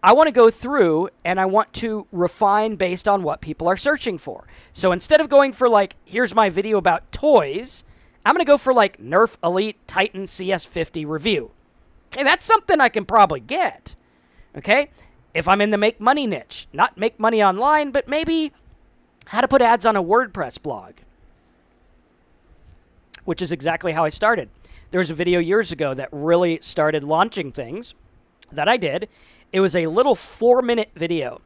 I want to go through and I want to refine based on what people are searching for. So instead of going for like, here's my video about toys, I'm going to go for like Nerf Elite Titan CS50 review. Okay, that's something I can probably get. Okay, if I'm in the make money niche, not make money online, but maybe how to put ads on a WordPress blog, which is exactly how I started. There was a video years ago that really started launching things that I did. It was a little 4-minute video,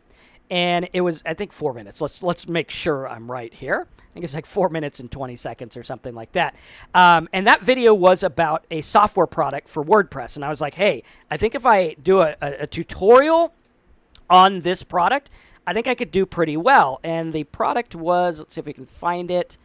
and it was, I think, 4 minutes. Let's make sure I'm right here. I think it's like 4 minutes and 20 seconds or something like that. And that video was about a software product for WordPress. And I was like, hey, I think if I do a tutorial on this product, I think I could do pretty well. And the product was, let's see if we can find it.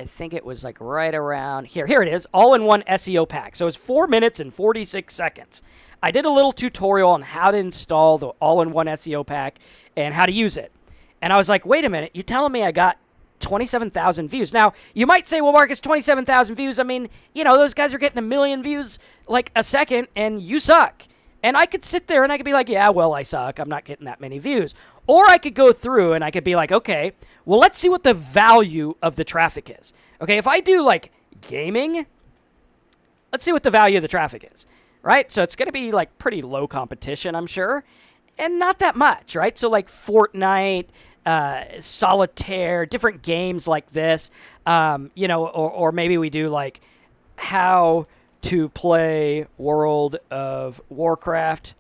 I think it was like right around here. Here it is, all-in-one SEO pack. So it's 4 minutes and 46 seconds. I did a little tutorial on how to install the all-in-one SEO pack and how to use it. And I was like, wait a minute, you're telling me I got 27,000 views. Now, you might say, well, Marcus, 27,000 views. I mean, you know, those guys are getting 1 million views like a second, and you suck. And I could sit there and I could be like, yeah, well, I suck. I'm not getting that many views. Or I could go through and I could be like, okay, well, let's see what the value of the traffic is. Okay, if I do like gaming, let's see what the value of the traffic is, right? So it's going to be like pretty low competition, I'm sure, and not that much, right? So like Fortnite, Solitaire, different games like this, you know, or maybe we do like how to play World of Warcraft.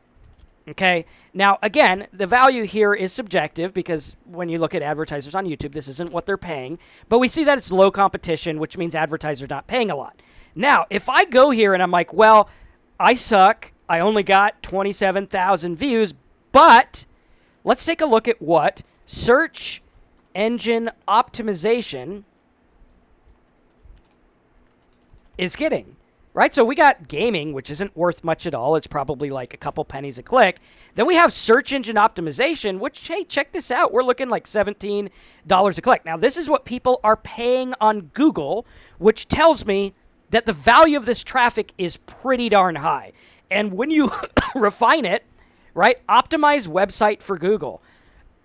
Okay, now again, the value here is subjective because when you look at advertisers on YouTube, this isn't what they're paying, but we see that it's low competition, which means advertisers not paying a lot. Now, if I go here and I'm like, well, I suck, I only got 27,000 views, but let's take a look at what search engine optimization is getting. Right, so we got gaming, which isn't worth much at all. It's probably like a couple pennies a click. Then we have search engine optimization, which, hey, check this out. We're looking like $17 a click. Now, this is what people are paying on Google, which tells me that the value of this traffic is pretty darn high. And when you refine it, right, optimize website for Google,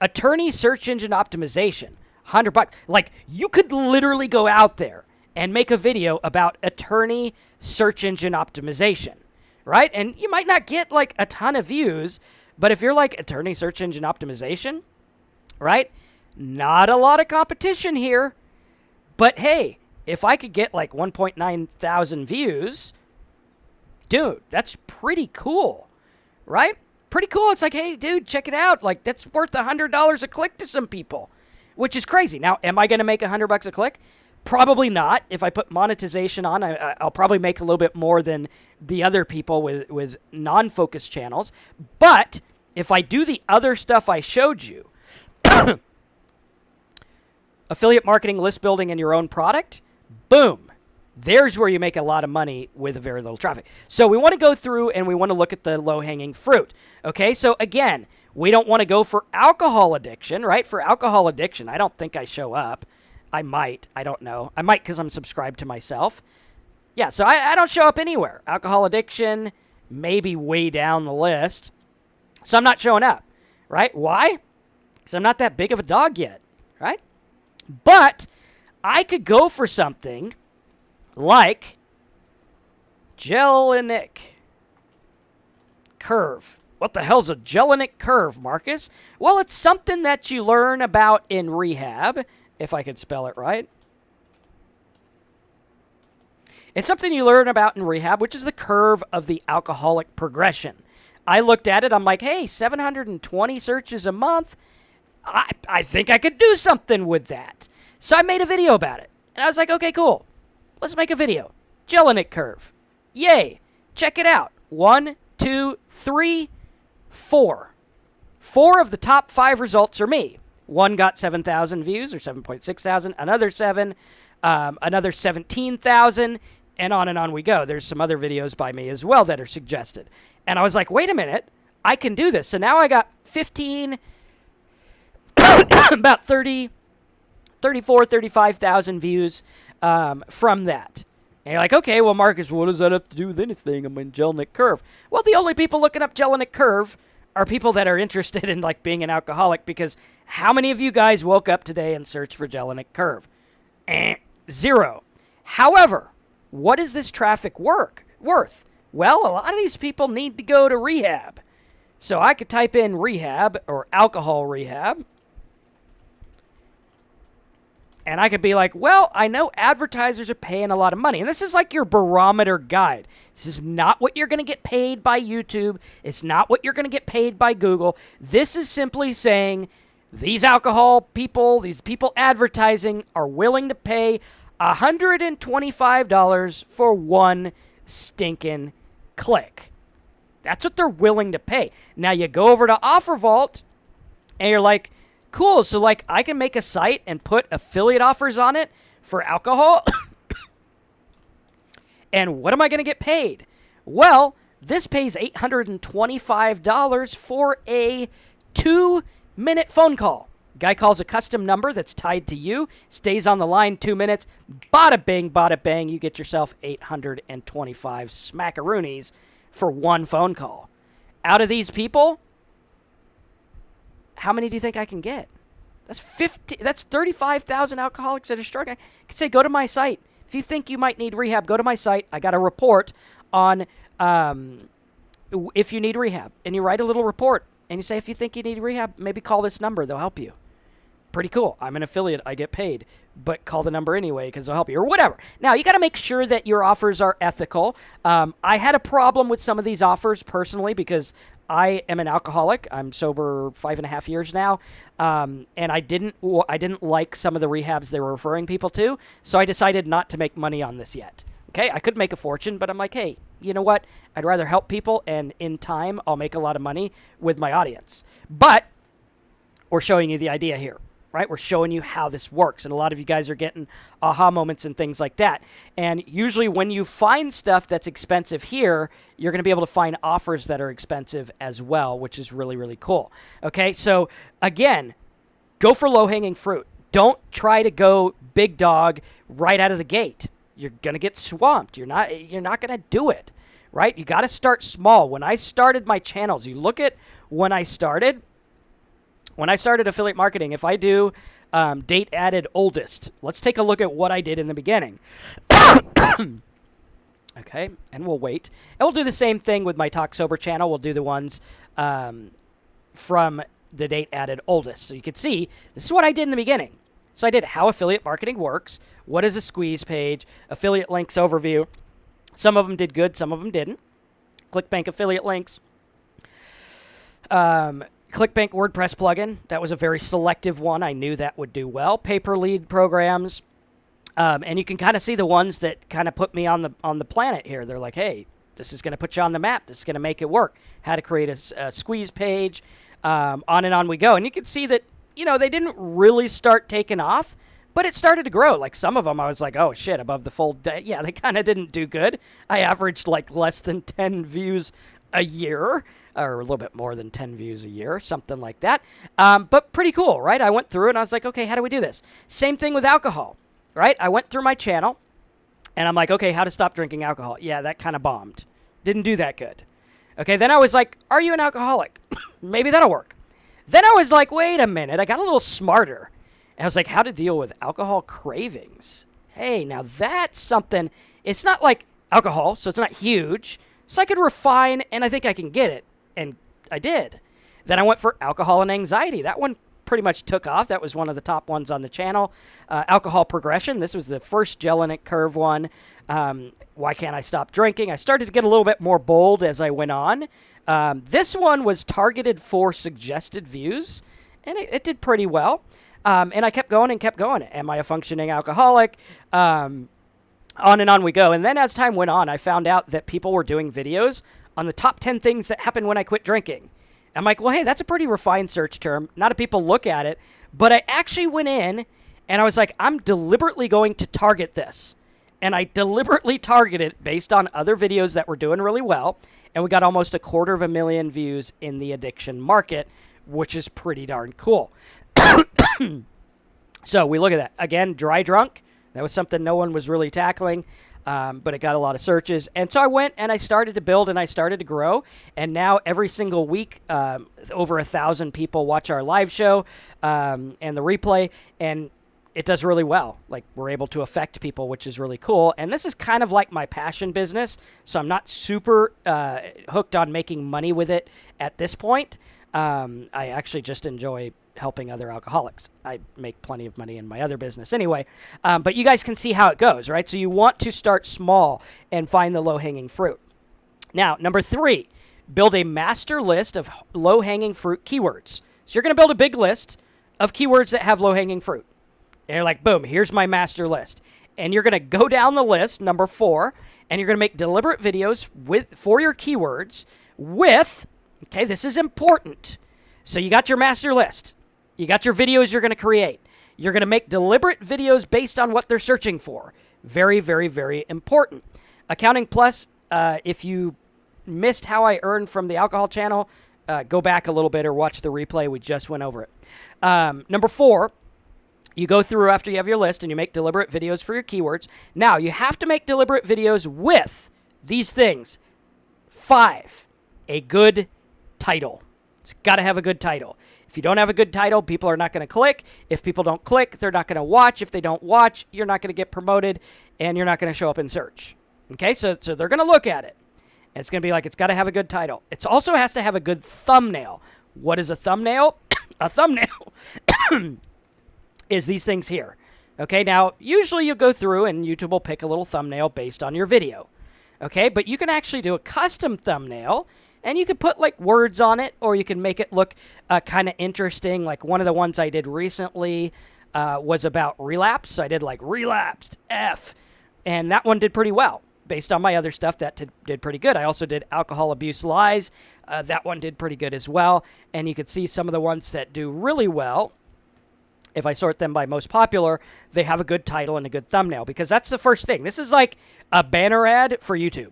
attorney search engine optimization, $100. Like, you could literally go out there and make a video about attorney search engine optimization, right? And you might not get like a ton of views, but if you're like attorney search engine optimization, right? Not a lot of competition here, but hey, if I could get like 1.9 thousand views, dude, that's pretty cool, right? Pretty cool. It's like, hey, dude, check it out. Like, that's worth $100 a click to some people, which is crazy. Now, am I going to make $100 a click? Probably not. If I put monetization on, I'll probably make a little bit more than the other people with non-focused channels. But if I do the other stuff I showed you, affiliate marketing, list building, and your own product, boom. There's where you make a lot of money with very little traffic. So we want to go through and we want to look at the low-hanging fruit. Okay, so again, we don't want to go for alcohol addiction, right? For alcohol addiction, I don't think I show up. I might. I don't know. I might because I'm subscribed to myself. Yeah, so I don't show up anywhere. Alcohol addiction, maybe way down the list. So I'm not showing up, right? Why? Because I'm not that big of a dog yet, right? But I could go for something like Gelinik curve. What the hell's a Gelinik curve, Marcus? Well, it's something that you learn about in rehab, if I could spell it right. It's something you learn about in rehab, which is the curve of the alcoholic progression. I looked at it. I'm like, hey, 720 searches a month. I think I could do something with that. So I made a video about it. And I was like, okay, cool. Let's make a video. Gelinik curve. Yay. Check it out. 1, 2, 3, 4. 4 of the top 5 results are me. One got 7,000 views, or 7.6 thousand. Another 7. Another 17,000. And on we go. There's some other videos by me as well that are suggested. And I was like, wait a minute. I can do this. So now I got 15, about 30 35,000 views from that. And you're like, okay, well, Marcus, what does that have to do with anything? I'm in Jelinek Curve. Well, the only people looking up Jelinek Curve are people that are interested in, like, being an alcoholic, because how many of you guys woke up today and searched for Jelinek Curve? 0. However, what is this traffic worth? Well, a lot of these people need to go to rehab. So I could type in rehab or alcohol rehab. And I could be like, well, I know advertisers are paying a lot of money. And this is like your barometer guide. This is not what you're going to get paid by YouTube. It's not what you're going to get paid by Google. This is simply saying these alcohol people, these people advertising are willing to pay $125 for one stinking click. That's what they're willing to pay. Now you go over to OfferVault and you're like, cool, so like I can make a site and put affiliate offers on it for alcohol. And what am I going to get paid? Well, this pays $825 for a 2-minute phone call. Guy calls a custom number that's tied to you, stays on the line 2 minutes, bada bing, you get yourself 825 smackaroonies for one phone call. Out of these people, how many do you think I can get? That's 35,000 alcoholics that are struggling. I could say, go to my site. If you think you might need rehab, go to my site. I got a report on if you need rehab. And you write a little report. And you say, if you think you need rehab, maybe call this number. They'll help you. Pretty cool. I'm an affiliate. I get paid. But call the number anyway because they'll help you. Or whatever. Now, you got to make sure that your offers are ethical. I had a problem with some of these offers personally because I am an alcoholic. I'm sober 5.5 years now, and I didn't like some of the rehabs they were referring people to, so I decided not to make money on this yet. Okay, I could make a fortune, but I'm like, hey, you know what? I'd rather help people, and in time, I'll make a lot of money with my audience. But we're showing you the idea here, right? We're showing you how this works, and a lot of you guys are getting aha moments and things like that. And usually when you find stuff that's expensive here, you're going to be able to find offers that are expensive as well, which is really, really cool. Okay, so again, go for low-hanging fruit. Don't try to go big dog right out of the gate. You're going to get swamped. You're not going to do it, right? You got to start small. When I started my channels, you look at when I started affiliate marketing, if I do date added oldest, let's take a look at what I did in the beginning. Okay, and we'll wait. And we'll do the same thing with my Talk Sober channel. We'll do the ones from the date added oldest. So you can see, this is what I did in the beginning. So I did how affiliate marketing works, what is a squeeze page, affiliate links overview. Some of them did good, some of them didn't. ClickBank affiliate links. ClickBank WordPress plugin, that was a very selective one. I knew that would do well. Pay-per-lead programs. And you can kind of see the ones that kind of put me on the planet here. They're like, hey, this is going to put you on the map. This is going to make it work. How to create a squeeze page. On and on we go. And you can see that, they didn't really start taking off, but it started to grow. Like some of them, I was like, oh, shit, above the fold. Yeah, they kind of didn't do good. I averaged like less than 10 views a year, or a little bit more than 10 views a year, something like that. But pretty cool, right? I went through and I was like, okay, how do we do this? Same thing with alcohol, right? I went through my channel and I'm like, okay, how to stop drinking alcohol. Yeah, that kind of bombed. Didn't do that good. Okay, then I was like, are you an alcoholic? Maybe that'll work. Then I was like, wait a minute. I got a little smarter. And I was like, how to deal with alcohol cravings. Hey, now that's something. It's not like alcohol, so it's not huge. So I could refine, and I think I can get it. And I did. Then I went for alcohol and anxiety. That one pretty much took off. That was one of the top ones on the channel. Alcohol progression. This was the first Jelinek Curve one. Why can't I stop drinking? I started to get a little bit more bold as I went on. This one was targeted for suggested views, and it did pretty well. And I kept going and kept going. Am I a functioning alcoholic? On and on we go. And then as time went on, I found out that people were doing videos on the top 10 things that happened when I quit drinking. I'm like, well, hey, that's a pretty refined search term. Not a people look at it. But I actually went in and I was like, I'm deliberately going to target this. And I deliberately targeted it based on other videos that were doing really well. And we got almost 250,000 views in the addiction market, which is pretty darn cool. So we look at that. Again, dry drunk. That was something no one was really tackling, but it got a lot of searches. And so I went and I started to build and I started to grow. And now every single week, over 1,000 people watch our live show and the replay. And it does really well. Like, we're able to affect people, which is really cool. And this is kind of like my passion business. So I'm not super hooked on making money with it at this point. I actually just enjoy helping other alcoholics. I make plenty of money in my other business anyway. But you guys can see how it goes, right? So you want to start small and find the low-hanging fruit. Now, number 3, build a master list of low-hanging fruit keywords. So you're going to build a big list of keywords that have low-hanging fruit. And you're like, boom, here's my master list. And you're going to go down the list, number 4, and you're going to make deliberate videos for your keywords with, okay, this is important. So you got your master list. You got your videos you're going to create. You're going to make deliberate videos based on what they're searching for. Very, very, very important. Accounting Plus, if you missed how I earned from the alcohol channel, go back a little bit or watch the replay. We just went over it. Number 4, you go through after you have your list and you make deliberate videos for your keywords. Now, you have to make deliberate videos with these things. 5, a good title. It's got to have a good title. If you don't have a good title, people are not going to click. If people don't click, they're not going to watch. If they don't watch, you're not going to get promoted, and you're not going to show up in search. Okay, so they're going to look at it. And it's going to be like, it's got to have a good title. It also has to have a good thumbnail. What is a thumbnail? A thumbnail is these things here. Okay, now, usually you'll go through, and YouTube will pick a little thumbnail based on your video. Okay, but you can actually do a custom thumbnail, and you can put, like, words on it, or you can make it look kind of interesting. Like, one of the ones I did recently was about relapse. So I did, like, relapsed, F. And that one did pretty well. Based on my other stuff, that did pretty good. I also did alcohol abuse lies. That one did pretty good as well. And you could see some of the ones that do really well, if I sort them by most popular, they have a good title and a good thumbnail. Because that's the first thing. This is like a banner ad for YouTube.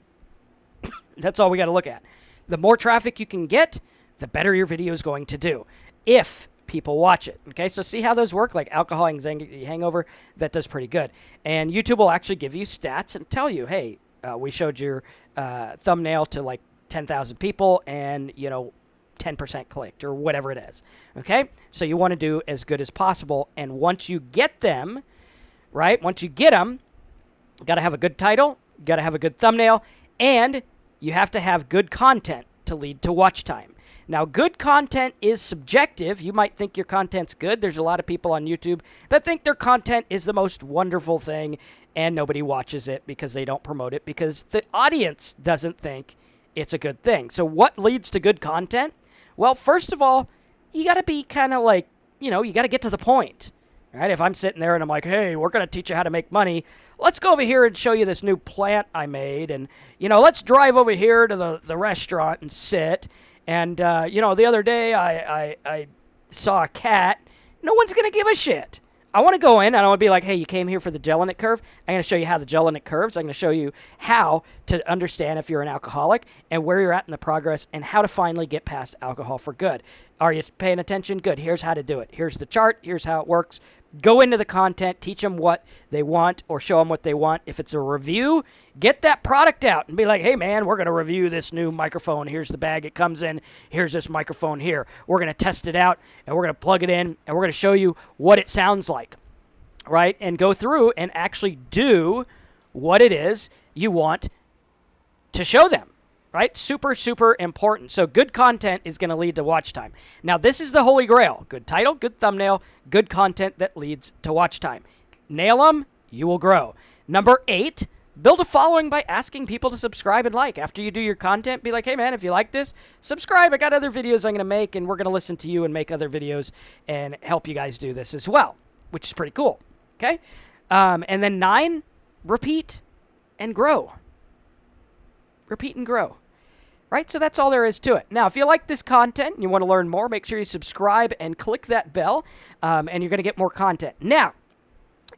That's all we got to look at. The more traffic you can get, the better your video is going to do, if people watch it. Okay, so see how those work? Like alcohol, anxiety, hangover, that does pretty good. And YouTube will actually give you stats and tell you, hey, we showed your thumbnail to like 10,000 people and, 10% clicked or whatever it is. Okay, so you want to do as good as possible. And once you get them, right, once you get them, you got to have a good title, got to have a good thumbnail, and you have to have good content to lead to watch time. Now, good content is subjective. You might think your content's good. There's a lot of people on YouTube that think their content is the most wonderful thing, and nobody watches it because they don't promote it because the audience doesn't think it's a good thing. So what leads to good content? Well, first of all, you got to be kind of like, you got to get to the point. Right? If I'm sitting there and I'm like, hey, we're going to teach you how to make money. Let's go over here and show you this new plant I made. And, let's drive over here to the restaurant and sit. And, the other day I saw a cat. No one's going to give a shit. I want to go in and I want to be like, hey, you came here for the gel-in-it curve. I'm going to show you how the gel-in-it curves. I'm going to show you how to understand if you're an alcoholic and where you're at in the progress and how to finally get past alcohol for good. Are you paying attention? Good. Here's how to do it. Here's the chart. Here's how it works. Go into the content, teach them what they want or show them what they want. If it's a review, get that product out and be like, hey, man, we're going to review this new microphone. Here's the bag it comes in. Here's this microphone here. We're going to test it out, and we're going to plug it in, and we're going to show you what it sounds like, right? And go through and actually do what it is you want to show them. Right? Super, super important. So good content is going to lead to watch time. Now, this is the holy grail. Good title, good thumbnail, good content that leads to watch time. Nail them, you will grow. Number 8, build a following by asking people to subscribe and like. After you do your content, be like, hey, man, if you like this, subscribe. I got other videos I'm going to make, and we're going to listen to you and make other videos and help you guys do this as well, which is pretty cool. Okay? And then 9, repeat and grow. Repeat and grow. Right? So that's all there is to it. Now, if you like this content and you want to learn more, make sure you subscribe and click that bell, and you're going to get more content. Now,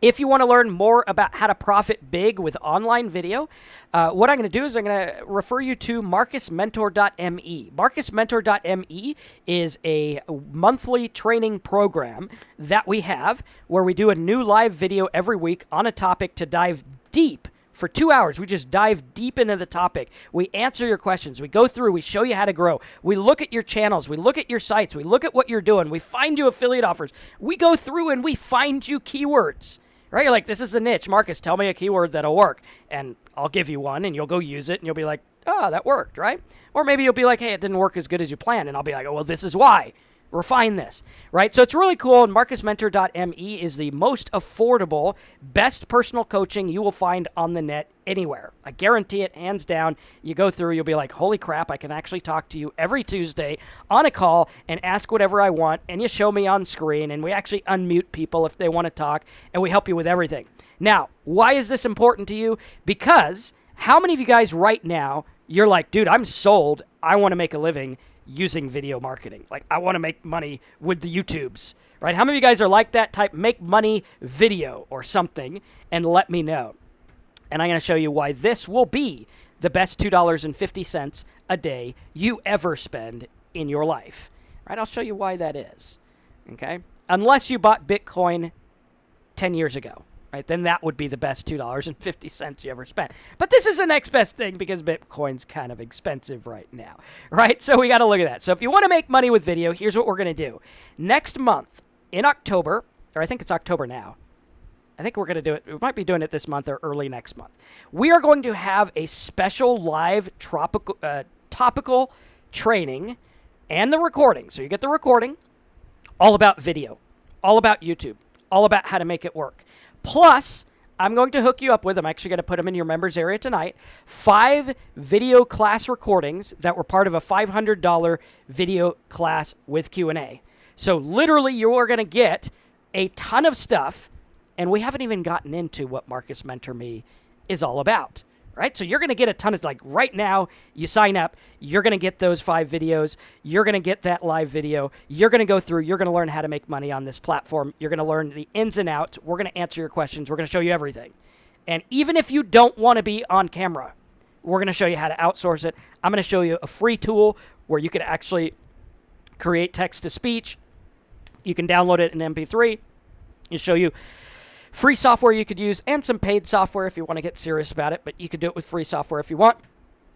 If you want to learn more about how to profit big with online video, what I'm going to do is I'm going to refer you to marcusmentor.me. Marcusmentor.me is a monthly training program that we have where we do a new live video every week on a topic to dive deep. For 2 hours, we just dive deep into the topic. We answer your questions. We go through. We show you how to grow. We look at your channels. We look at your sites. We look at what you're doing. We find you affiliate offers. We go through and we find you keywords. Right? You're like, this is a niche. Marcus, tell me a keyword that'll work. And I'll give you one, and you'll go use it, and you'll be like, oh, that worked, right? Or maybe you'll be like, hey, it didn't work as good as you planned. And I'll be like, oh, well, this is why. Refine this, right? So it's really cool, and marcusmentor.me is the most affordable, best personal coaching you will find on the net anywhere. I guarantee it, hands down. You go through, you'll be like, holy crap, I can actually talk to you every Tuesday on a call and ask whatever I want, and you show me on screen, and we actually unmute people if they want to talk, and we help you with everything. Now, why is this important to you? Because how many of you guys right now, you're like, dude, I'm sold. I want to make a living using video marketing. Like, I want to make money with the YouTubes, right? How many of you guys are like that? Type make money video or something and let me know. And I'm going to show you why this will be the best $2.50 a day you ever spend in your life, right? I'll show you why that is, okay? Unless you bought Bitcoin 10 years ago, right? Then that would be the best $2.50 you ever spent. But this is the next best thing because Bitcoin's kind of expensive right now, right? So we got to look at that. So if you want to make money with video, here's what we're going to do. Next month in October, or I think it's October now. I think we're going to do it. We might be doing it this month or early next month. We are going to have a special live topical training and the recording. So you get the recording, all about video, all about YouTube, all about how to make it work. Plus, I'm going to hook you up with, I'm actually going to put them in your members area tonight, 5 video class recordings that were part of a $500 video class with Q&A. So literally, you are going to get a ton of stuff, and we haven't even gotten into what Marcus Mentor Me is all about. Right? So you're going to get a ton of, like right now, you sign up, you're going to get those 5 videos, you're going to get that live video, you're going to go through, you're going to learn how to make money on this platform, you're going to learn the ins and outs, we're going to answer your questions, we're going to show you everything. And even if you don't want to be on camera, we're going to show you how to outsource it. I'm going to show you a free tool where you can actually create text-to-speech. You can download it in MP3. It'll show you free software you could use and some paid software if you want to get serious about it, but you could do it with free software if you want.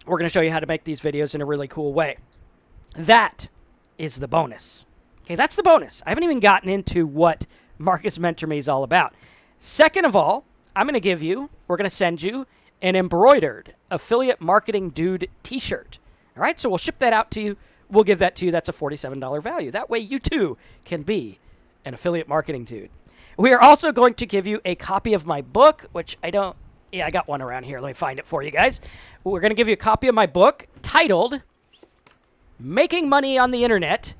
We're going to show you how to make these videos in a really cool way. That is the bonus. Okay, that's the bonus. I haven't even gotten into what Marcus Mentor Me is all about. Second of all, we're going to send you an embroidered Affiliate Marketing Dude t-shirt. All right, so we'll ship that out to you. We'll give that to you. That's a $47 value. That way you too can be an affiliate marketing dude. We are also going to give you a copy of my book, which I got one around here. Let me find it for you guys. We're going to give you a copy of my book titled Making Money on the Internet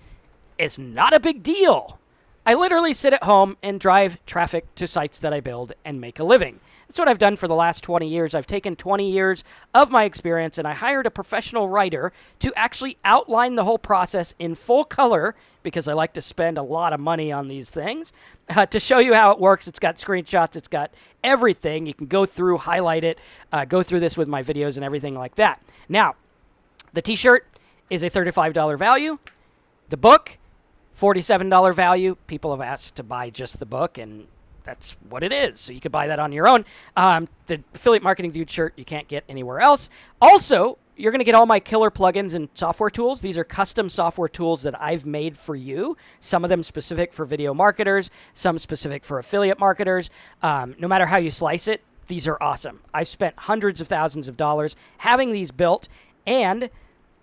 is Not a Big Deal. I literally sit at home and drive traffic to sites that I build and make a living. That's what I've done for the last 20 years. I've taken 20 years of my experience and I hired a professional writer to actually outline the whole process in full color because I like to spend a lot of money on these things to show you how it works. It's got screenshots. It's got everything. You can go through, highlight it, go through this with my videos and everything like that. Now, the t-shirt is a $35 value. The book, $47 value. People have asked to buy just the book, and that's what it is. So you could buy that on your own. The Affiliate Marketing Dude shirt you can't get anywhere else. Also, you're going to get all my killer plugins and software tools. These are custom software tools that I've made for you. Some of them specific for video marketers, some specific for affiliate marketers. No matter how you slice it, these are awesome. I've spent hundreds of thousands of dollars having these built, and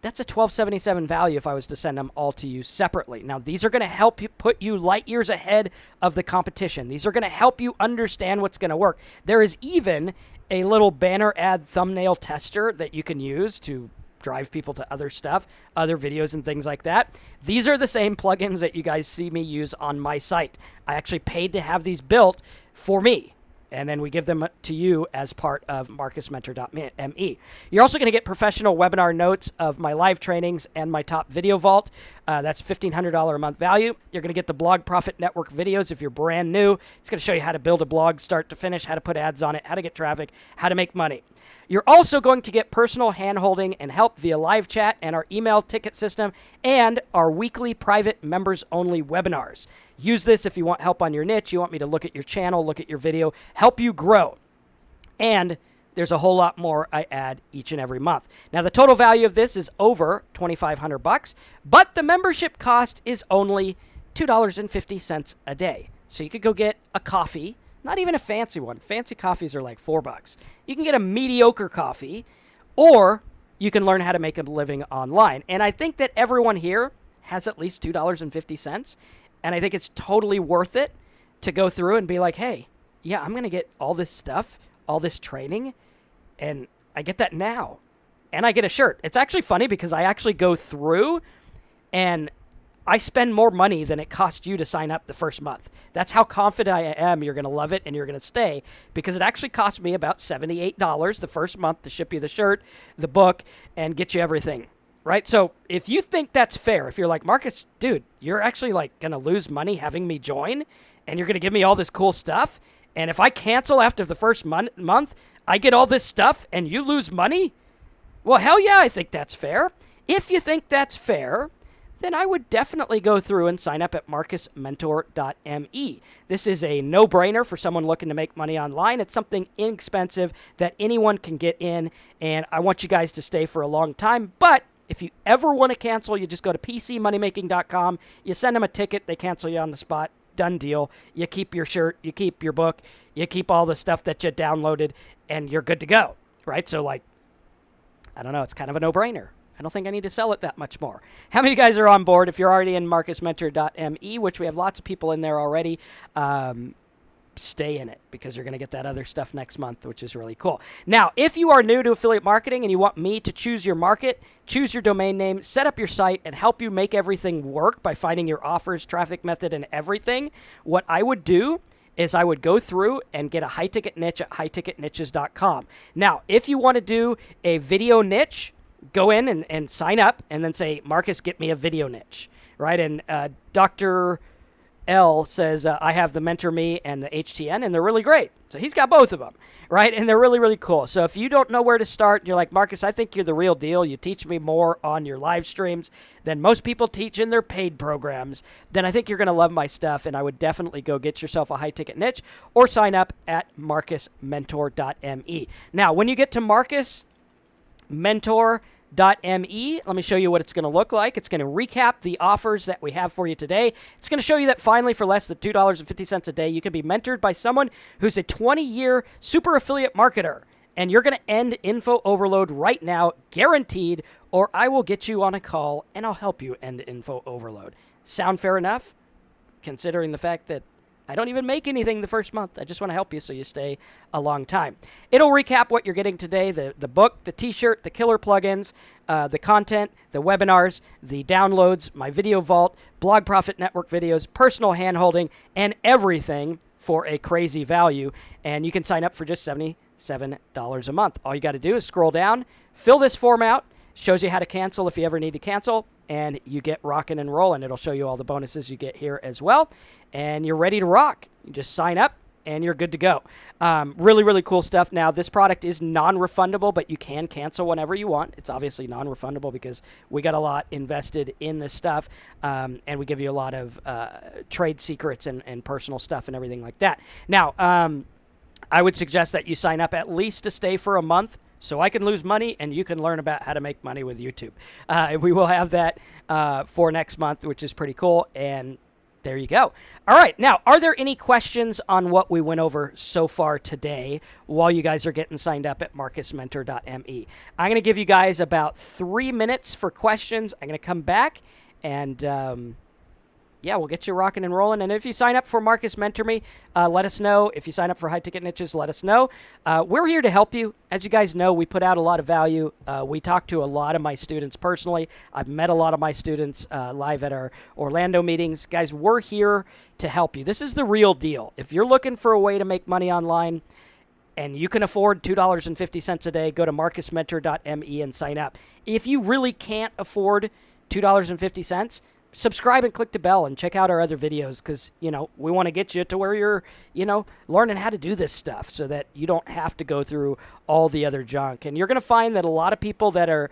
that's a $12.77 value if I was to send them all to you separately. Now, these are going to help you put you light years ahead of the competition. These are going to help you understand what's going to work. There is even a little banner ad thumbnail tester that you can use to drive people to other stuff, other videos and things like that. These are the same plugins that you guys see me use on my site. I actually paid to have these built for me. And then we give them to you as part of marcusmentor.me. You're also going to get professional webinar notes of my live trainings and my top video vault. That's $1,500 a month value. You're going to get the Blog Profit Network videos if you're brand new. It's going to show you how to build a blog start to finish, how to put ads on it, how to get traffic, how to make money. You're also going to get personal handholding and help via live chat and our email ticket system and our weekly private members-only webinars. Use this if you want help on your niche, you want me to look at your channel, look at your video, help you grow. And there's a whole lot more I add each and every month. Now, the total value of this is over $2,500, but the membership cost is only $2.50 a day. So you could go get a coffee, not even a fancy one. Fancy coffees are like $4. You can get a mediocre coffee, or you can learn how to make a living online. And I think that everyone here has at least $2.50, and I think it's totally worth it to go through and be like, hey, yeah, I'm going to get all this stuff, all this training, and I get that now. And I get a shirt. It's actually funny because I actually go through and I spend more money than it cost you to sign up the first month. That's how confident I am you're going to love it and you're going to stay, because it actually cost me about $78 the first month to ship you the shirt, the book, and get you everything, right? So if you think that's fair, if you're like, Marcus, dude, you're actually like going to lose money having me join, and you're going to give me all this cool stuff, and if I cancel after the first month, I get all this stuff and you lose money? Well, hell yeah, I think that's fair. If you think that's fair, then I would definitely go through and sign up at marcusmentor.me. This is a no-brainer for someone looking to make money online. It's something inexpensive that anyone can get in, and I want you guys to stay for a long time. But if you ever want to cancel, you just go to pcmoneymaking.com. You send them a ticket. They cancel you on the spot. Done deal. You keep your shirt. You keep your book. You keep all the stuff that you downloaded, and you're good to go, right? So, like, I don't know. It's kind of a no-brainer. I don't think I need to sell it that much more. How many of you guys are on board? If you're already in marcusmentor.me, which we have lots of people in there already, stay in it because you're going to get that other stuff next month, which is really cool. Now, if you are new to affiliate marketing and you want me to choose your market, choose your domain name, set up your site, and help you make everything work by finding your offers, traffic method, and everything, what I would do is I would go through and get a high-ticket niche at highticketniches.com. Now, if you want to do a video niche, go in and sign up and then say, Marcus, get me a video niche, right? And Dr. L says, I have the Mentor Me and the HTN, and they're really great. So he's got both of them, right? And they're really, really cool. So if you don't know where to start, and you're like, Marcus, I think you're the real deal. You teach me more on your live streams than most people teach in their paid programs, then I think you're going to love my stuff, and I would definitely go get yourself a high-ticket niche or sign up at marcusmentor.me. Now, when you get to marcusmentor.me, let me show you what it's going to look like. It's going to recap the offers that we have for you today. It's going to show you that finally for less than $2.50 a day, you can be mentored by someone who's a 20-year super affiliate marketer. And you're going to end info overload right now, guaranteed, or I will get you on a call and I'll help you end info overload. Sound fair enough? Considering the fact that I don't even make anything the first month. I just want to help you so you stay a long time. It'll recap what you're getting today, the book, the t-shirt, the killer plugins, the content, the webinars, the downloads, my video vault, Blog Profit Network videos, personal handholding, and everything for a crazy value. And you can sign up for just $77 a month. All you got to do is scroll down, fill this form out, shows you how to cancel if you ever need to cancel, and you get rocking and rolling. It'll show you all the bonuses you get here as well, and you're ready to rock. You just sign up, and you're good to go. Really, really cool stuff. Now, this product is non-refundable, but you can cancel whenever you want. It's obviously non-refundable because we got a lot invested in this stuff, and we give you a lot of trade secrets and personal stuff and everything like that. Now, I would suggest that you sign up at least to stay for a month, so I can lose money and you can learn about how to make money with YouTube. We will have that for next month, which is pretty cool. And there you go. All right. Now, are there any questions on what we went over so far today while you guys are getting signed up at marcusmentor.me? I'm going to give you guys about 3 minutes for questions. I'm going to come back and yeah, we'll get you rocking and rolling. And if you sign up for Marcus Mentor Me, let us know. If you sign up for High Ticket Niches, let us know. We're here to help you. As you guys know, we put out a lot of value. We talk to a lot of my students personally. I've met a lot of my students live at our Orlando meetings. Guys, we're here to help you. This is the real deal. If you're looking for a way to make money online and you can afford $2.50 a day, go to marcusmentor.me and sign up. If you really can't afford $2.50, subscribe and click the bell and check out our other videos because, we want to get you to where you're, learning how to do this stuff so that you don't have to go through all the other junk. And you're going to find that a lot of people that are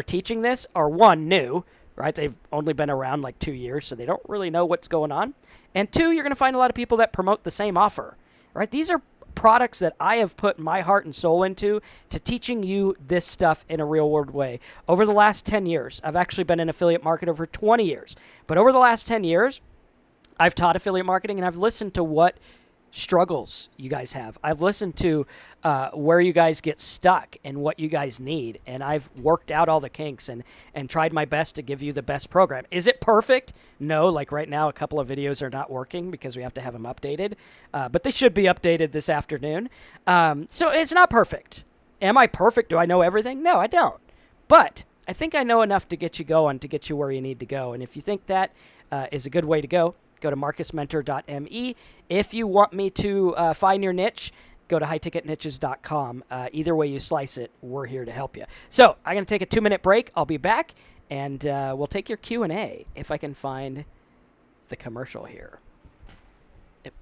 teaching this are, one, new, right? They've only been around like 2 years, so they don't really know what's going on. And two, you're going to find a lot of people that promote the same offer, right? These are products that I have put my heart and soul into to teaching you this stuff in a real world way. Over the last 10 years, I've actually been an affiliate marketer for 20 years, but over the last 10 years, I've taught affiliate marketing and I've listened to what struggles you guys have. I've listened to where you guys get stuck and what you guys need, and I've worked out all the kinks and tried my best to give you the best program. Is it perfect? No, like right now, a couple of videos are not working because we have to have them updated, but they should be updated this afternoon. So it's not perfect. Am I perfect? Do I know everything? No, I don't. But I think I know enough to get you going, to get you where you need to go. And if you think that is a good way to go to marcusmentor.me. If you want me to find your niche, go to highticketniches.com. Either way you slice it, we're here to help you. So I'm going to take a 2-minute break. I'll be back, and we'll take your Q&A if I can find the commercial here. Yep.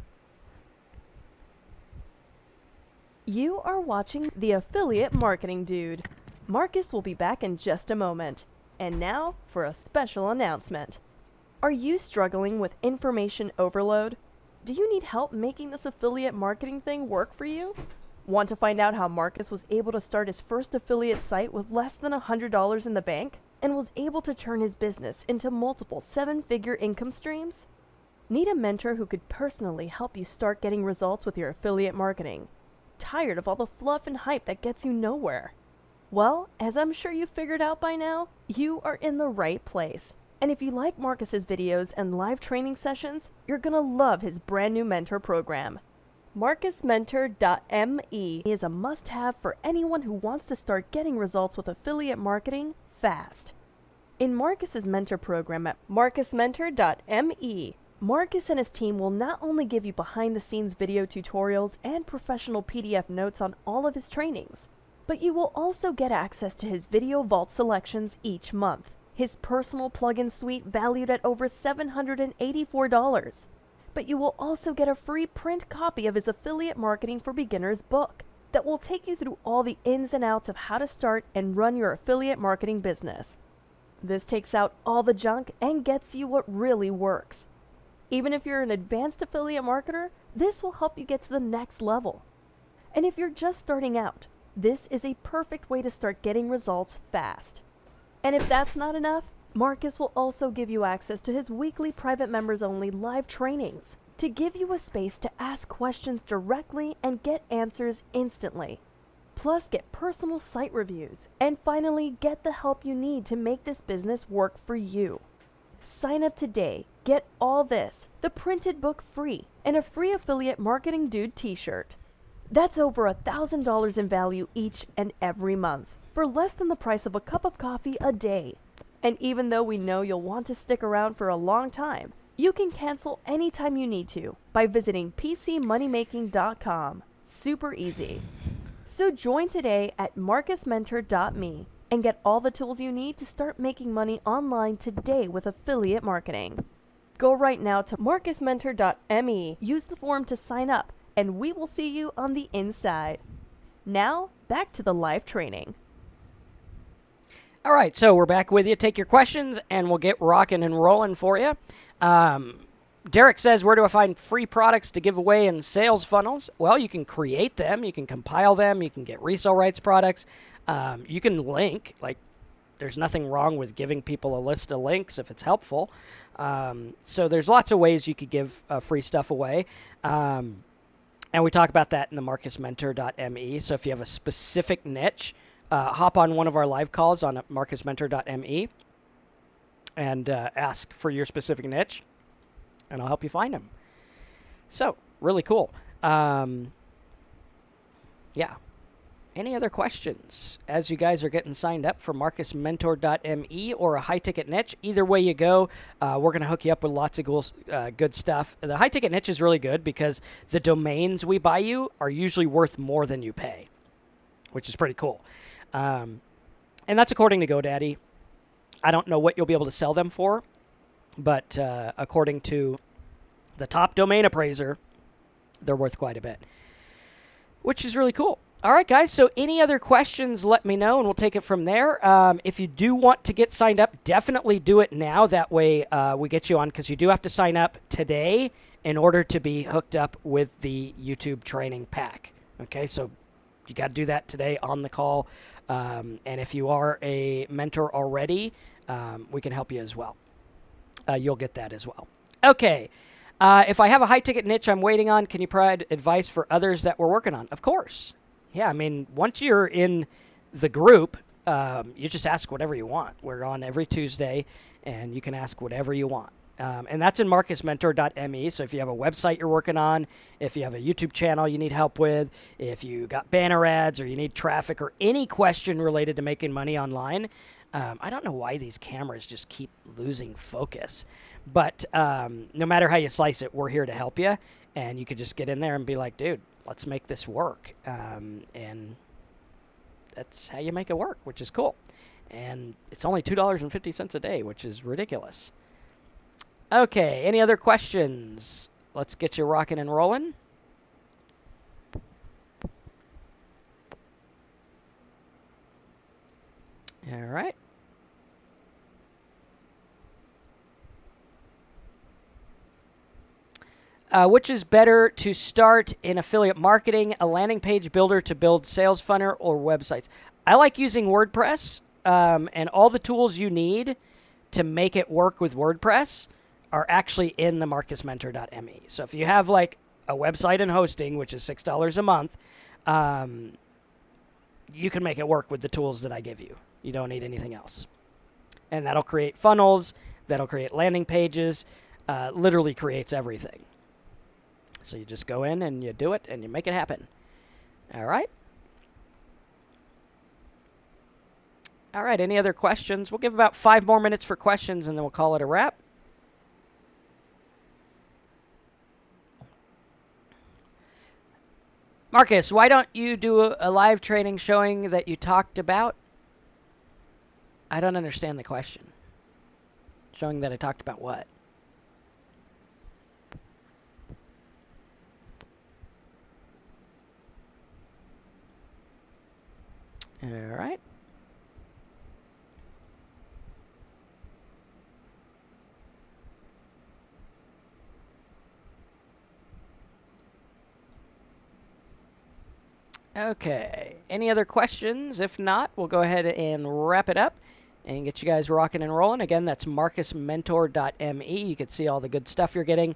You are watching The Affiliate Marketing Dude. Marcus will be back in just a moment. And now for a special announcement. Are you struggling with information overload? Do you need help making this affiliate marketing thing work for you? Want to find out how Marcus was able to start his first affiliate site with less than $100 in the bank and was able to turn his business into multiple 7-figure income streams? Need a mentor who could personally help you start getting results with your affiliate marketing? Tired of all the fluff and hype that gets you nowhere? Well, as I'm sure you figured out by now, you are in the right place. And if you like Marcus's videos and live training sessions, you're gonna love his brand new mentor program. marcusmentor.me is a must-have for anyone who wants to start getting results with affiliate marketing fast. In Marcus's mentor program at marcusmentor.me, Marcus and his team will not only give you behind-the-scenes video tutorials and professional PDF notes on all of his trainings, but you will also get access to his video vault selections each month. His personal plugin suite valued at over $784. But you will also get a free print copy of his Affiliate Marketing for Beginners book that will take you through all the ins and outs of how to start and run your affiliate marketing business. This takes out all the junk and gets you what really works. Even if you're an advanced affiliate marketer, this will help you get to the next level. And if you're just starting out, this is a perfect way to start getting results fast. And if that's not enough, Marcus will also give you access to his weekly private members-only live trainings to give you a space to ask questions directly and get answers instantly. Plus, get personal site reviews, and finally, get the help you need to make this business work for you. Sign up today, get all this, the printed book free, and a free Affiliate Marketing Dude t-shirt. That's over $1,000 in value each and every month, for less than the price of a cup of coffee a day. And even though we know you'll want to stick around for a long time, you can cancel anytime you need to by visiting PCmoneymaking.com. Super easy. So join today at marcusmentor.me and get all the tools you need to start making money online today with affiliate marketing. Go right now to marcusmentor.me, use the form to sign up, and we will see you on the inside. Now, back to the live training. All right, so we're back with you. Take your questions, and we'll get rocking and rolling for you. Derek says, where do I find free products to give away in sales funnels? Well, you can create them. You can compile them. You can get resale rights products. You can link. Like, there's nothing wrong with giving people a list of links if it's helpful. So there's lots of ways you could give free stuff away. And we talk about that in the marcusmentor.me. So if you have a specific niche, hop on one of our live calls on marcusmentor.me. and ask for your specific niche, and I'll help you find them. So, really cool. Yeah. Any other questions as you guys are getting signed up for marcusmentor.me or a high-ticket niche? Either way you go, we're going to hook you up with lots of good stuff. The high-ticket niche is really good because the domains we buy you are usually worth more than you pay, which is pretty cool. And that's according to GoDaddy. I don't know what you'll be able to sell them for, but according to the top domain appraiser, they're worth quite a bit, which is really cool. All right, guys, so any other questions, let me know, and we'll take it from there. If you do want to get signed up, definitely do it now. That way we get you on, because you do have to sign up today in order to be hooked up with the YouTube training pack. Okay, so you got to do that today on the call. And if you are a mentor already, we can help you as well. You'll get that as well. Okay. If I have a high-ticket niche I'm waiting on, can you provide advice for others that we're working on? Of course. Yeah, I mean, once you're in the group, you just ask whatever you want. We're on every Tuesday, and you can ask whatever you want. And that's in marcusmentor.me. So if you have a website you're working on, if you have a YouTube channel you need help with, if you got banner ads or you need traffic or any question related to making money online, I don't know why these cameras just keep losing focus. But no matter how you slice it, we're here to help you. And you could just get in there and be like, dude, let's make this work. And that's how you make it work, which is cool. And it's only $2.50 a day, which is ridiculous. Okay, any other questions? Let's get you rocking and rolling. All right. Which is better to start in affiliate marketing, a landing page builder to build sales funnel, or websites? I like using WordPress, and all the tools you need to make it work with WordPress are actually in the marcusmentor.me. So if you have like a website and hosting, which is $6 a month, you can make it work with the tools that I give you. You don't need anything else. And that'll create funnels, that'll create landing pages, literally creates everything. So you just go in and you do it and you make it happen. All right. All right, any other questions? We'll give about 5 more minutes for questions and then we'll call it a wrap. Marcus, why don't you do a live training showing that you talked about? I don't understand the question. Showing that I talked about what? All right. Okay. Any other questions? If not, we'll go ahead and wrap it up and get you guys rocking and rolling. Again, that's marcusmentor.me. You can see all the good stuff you're getting.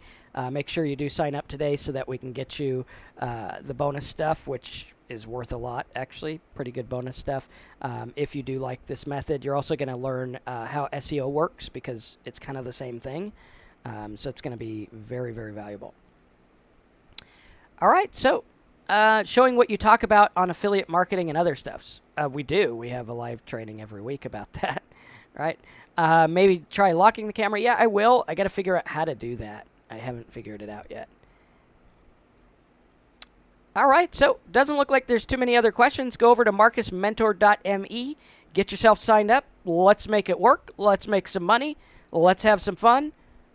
Make sure you do sign up today so that we can get you the bonus stuff, which is worth a lot, actually. Pretty good bonus stuff. If you do like this method, you're also going to learn how SEO works, because it's kind of the same thing. So it's going to be very, very valuable. All right, so showing what you talk about on affiliate marketing and other stuffs. We do. We have a live training every week about that, right? Maybe try locking the camera. Yeah, I will. I got to figure out how to do that. I haven't figured it out yet. All right, so doesn't look like there's too many other questions. Go over to marcusmentor.me. Get yourself signed up. Let's make it work. Let's make some money. Let's have some fun.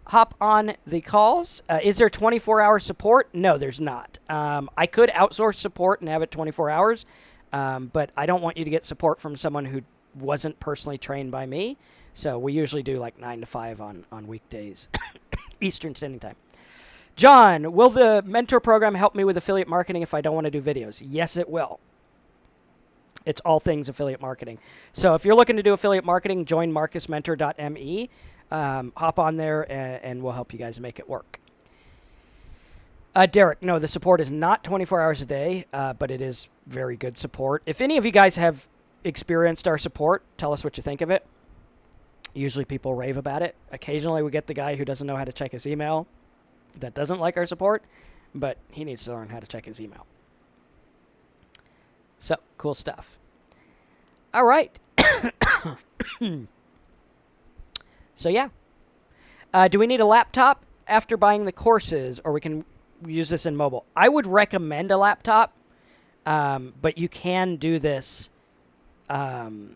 Hop on the calls. Is there 24-hour support? No, there's not. I could outsource support and have it 24 hours, but I don't want you to get support from someone who wasn't personally trained by me. So we usually do like 9 to 5 on weekdays, Eastern Standard Time. John, will the mentor program help me with affiliate marketing if I don't want to do videos? Yes, it will. It's all things affiliate marketing. So if you're looking to do affiliate marketing, join marcusmentor.me. Hop on there and we'll help you guys make it work. Derek, no, the support is not 24 hours a day, but it is very good support. If any of you guys have experienced our support, tell us what you think of it. Usually people rave about it. Occasionally we get the guy who doesn't know how to check his email that doesn't like our support, but he needs to learn how to check his email. So, cool stuff. All right. So, yeah. Do we need a laptop after buying the courses, or we can use this in mobile? I would recommend a laptop, but you can do this on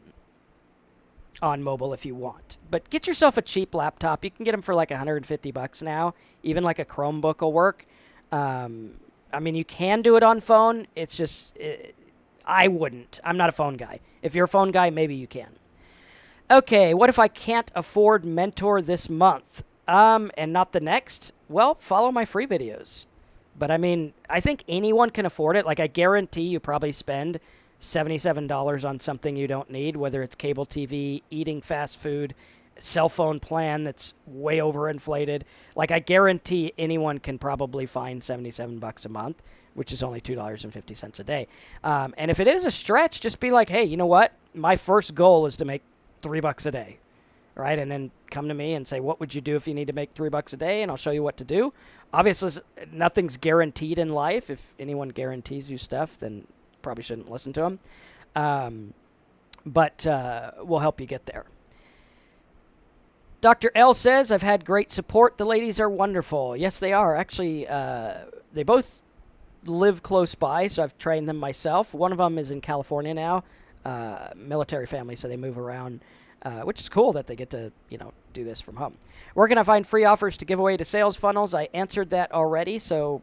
mobile if you want. But get yourself a cheap laptop. You can get them for like $150 now. Even like a Chromebook will work. I mean, you can do it on phone. It's just, I wouldn't. I'm not a phone guy. If you're a phone guy, maybe you can. Okay, what if I can't afford Mentor this month and not the next? Well, follow my free videos. But I mean, I think anyone can afford it. Like, I guarantee you probably spend $77 on something you don't need, whether it's cable TV, eating fast food, cell phone plan that's way overinflated. Like, I guarantee anyone can probably find $77 a month, which is only $2.50 a day. And if it is a stretch, just be like, hey, you know what? My first goal is to make $3 a day, right? And then come to me and say, what would you do if you need to make $3 a day? And I'll show you what to do. Obviously, nothing's guaranteed in life. If anyone guarantees you stuff, then probably shouldn't listen to them. But we'll help you get there. Dr. L says, I've had great support. The ladies are wonderful. Yes, they are. Actually, they both live close by, so I've trained them myself. One of them is in California now, military family, so they move around, which is cool that they get to, do this from home. Where can I find free offers to give away to sales funnels? I answered that already, so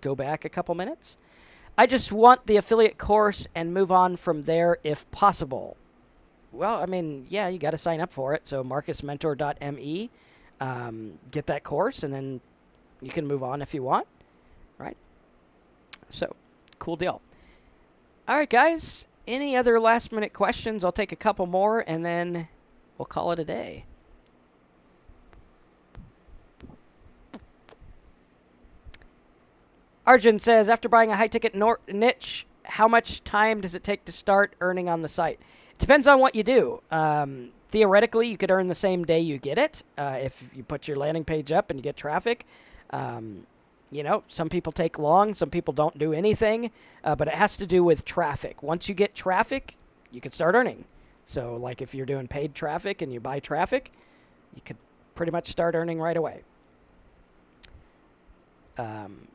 go back a couple minutes. I just want the affiliate course and move on from there if possible. Well, I mean, yeah, you got to sign up for it. So marcusmentor.me, get that course, and then you can move on if you want, right? So, cool deal. All right, guys, any other last-minute questions? I'll take a couple more, and then we'll call it a day. Arjun says, after buying a high-ticket niche, how much time does it take to start earning on the site? It depends on what you do. Theoretically, you could earn the same day you get it if you put your landing page up and you get traffic. Some people take long, some people don't do anything, but it has to do with traffic. Once you get traffic, you can start earning. So, like if you're doing paid traffic and you buy traffic, you could pretty much start earning right away.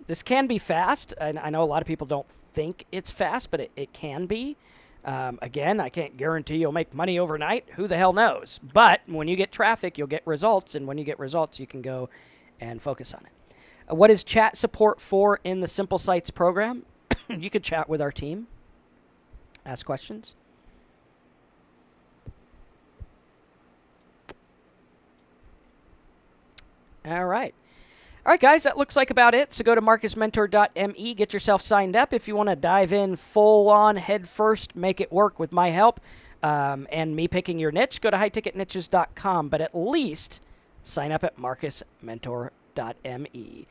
This can be fast. I know a lot of people don't think it's fast, but it can be. Again, I can't guarantee you'll make money overnight. Who the hell knows? But when you get traffic, you'll get results. And when you get results, you can go and focus on it. What is chat support for in the Simple Sites program? You could chat with our team, ask questions. All right. All right, guys, that looks like about it. So go to marcusmentor.me, get yourself signed up. If you want to dive in full-on, head-first, make it work with my help and me picking your niche, go to highticketniches.com. But at least sign up at marcusmentor.me.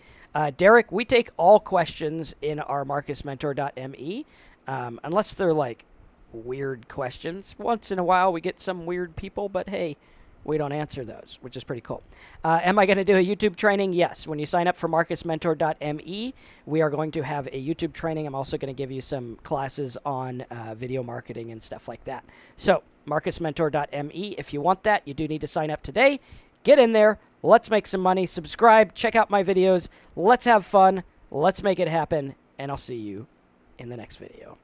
Derek, we take all questions in our marcusmentor.me, unless they're, like, weird questions. Once in a while, we get some weird people, but hey, we don't answer those, which is pretty cool. Am I going to do a YouTube training? Yes. When you sign up for marcusmentor.me, we are going to have a YouTube training. I'm also going to give you some classes on video marketing and stuff like that. So marcusmentor.me, if you want that, you do need to sign up today. Get in there. Let's make some money. Subscribe. Check out my videos. Let's have fun. Let's make it happen. And I'll see you in the next video.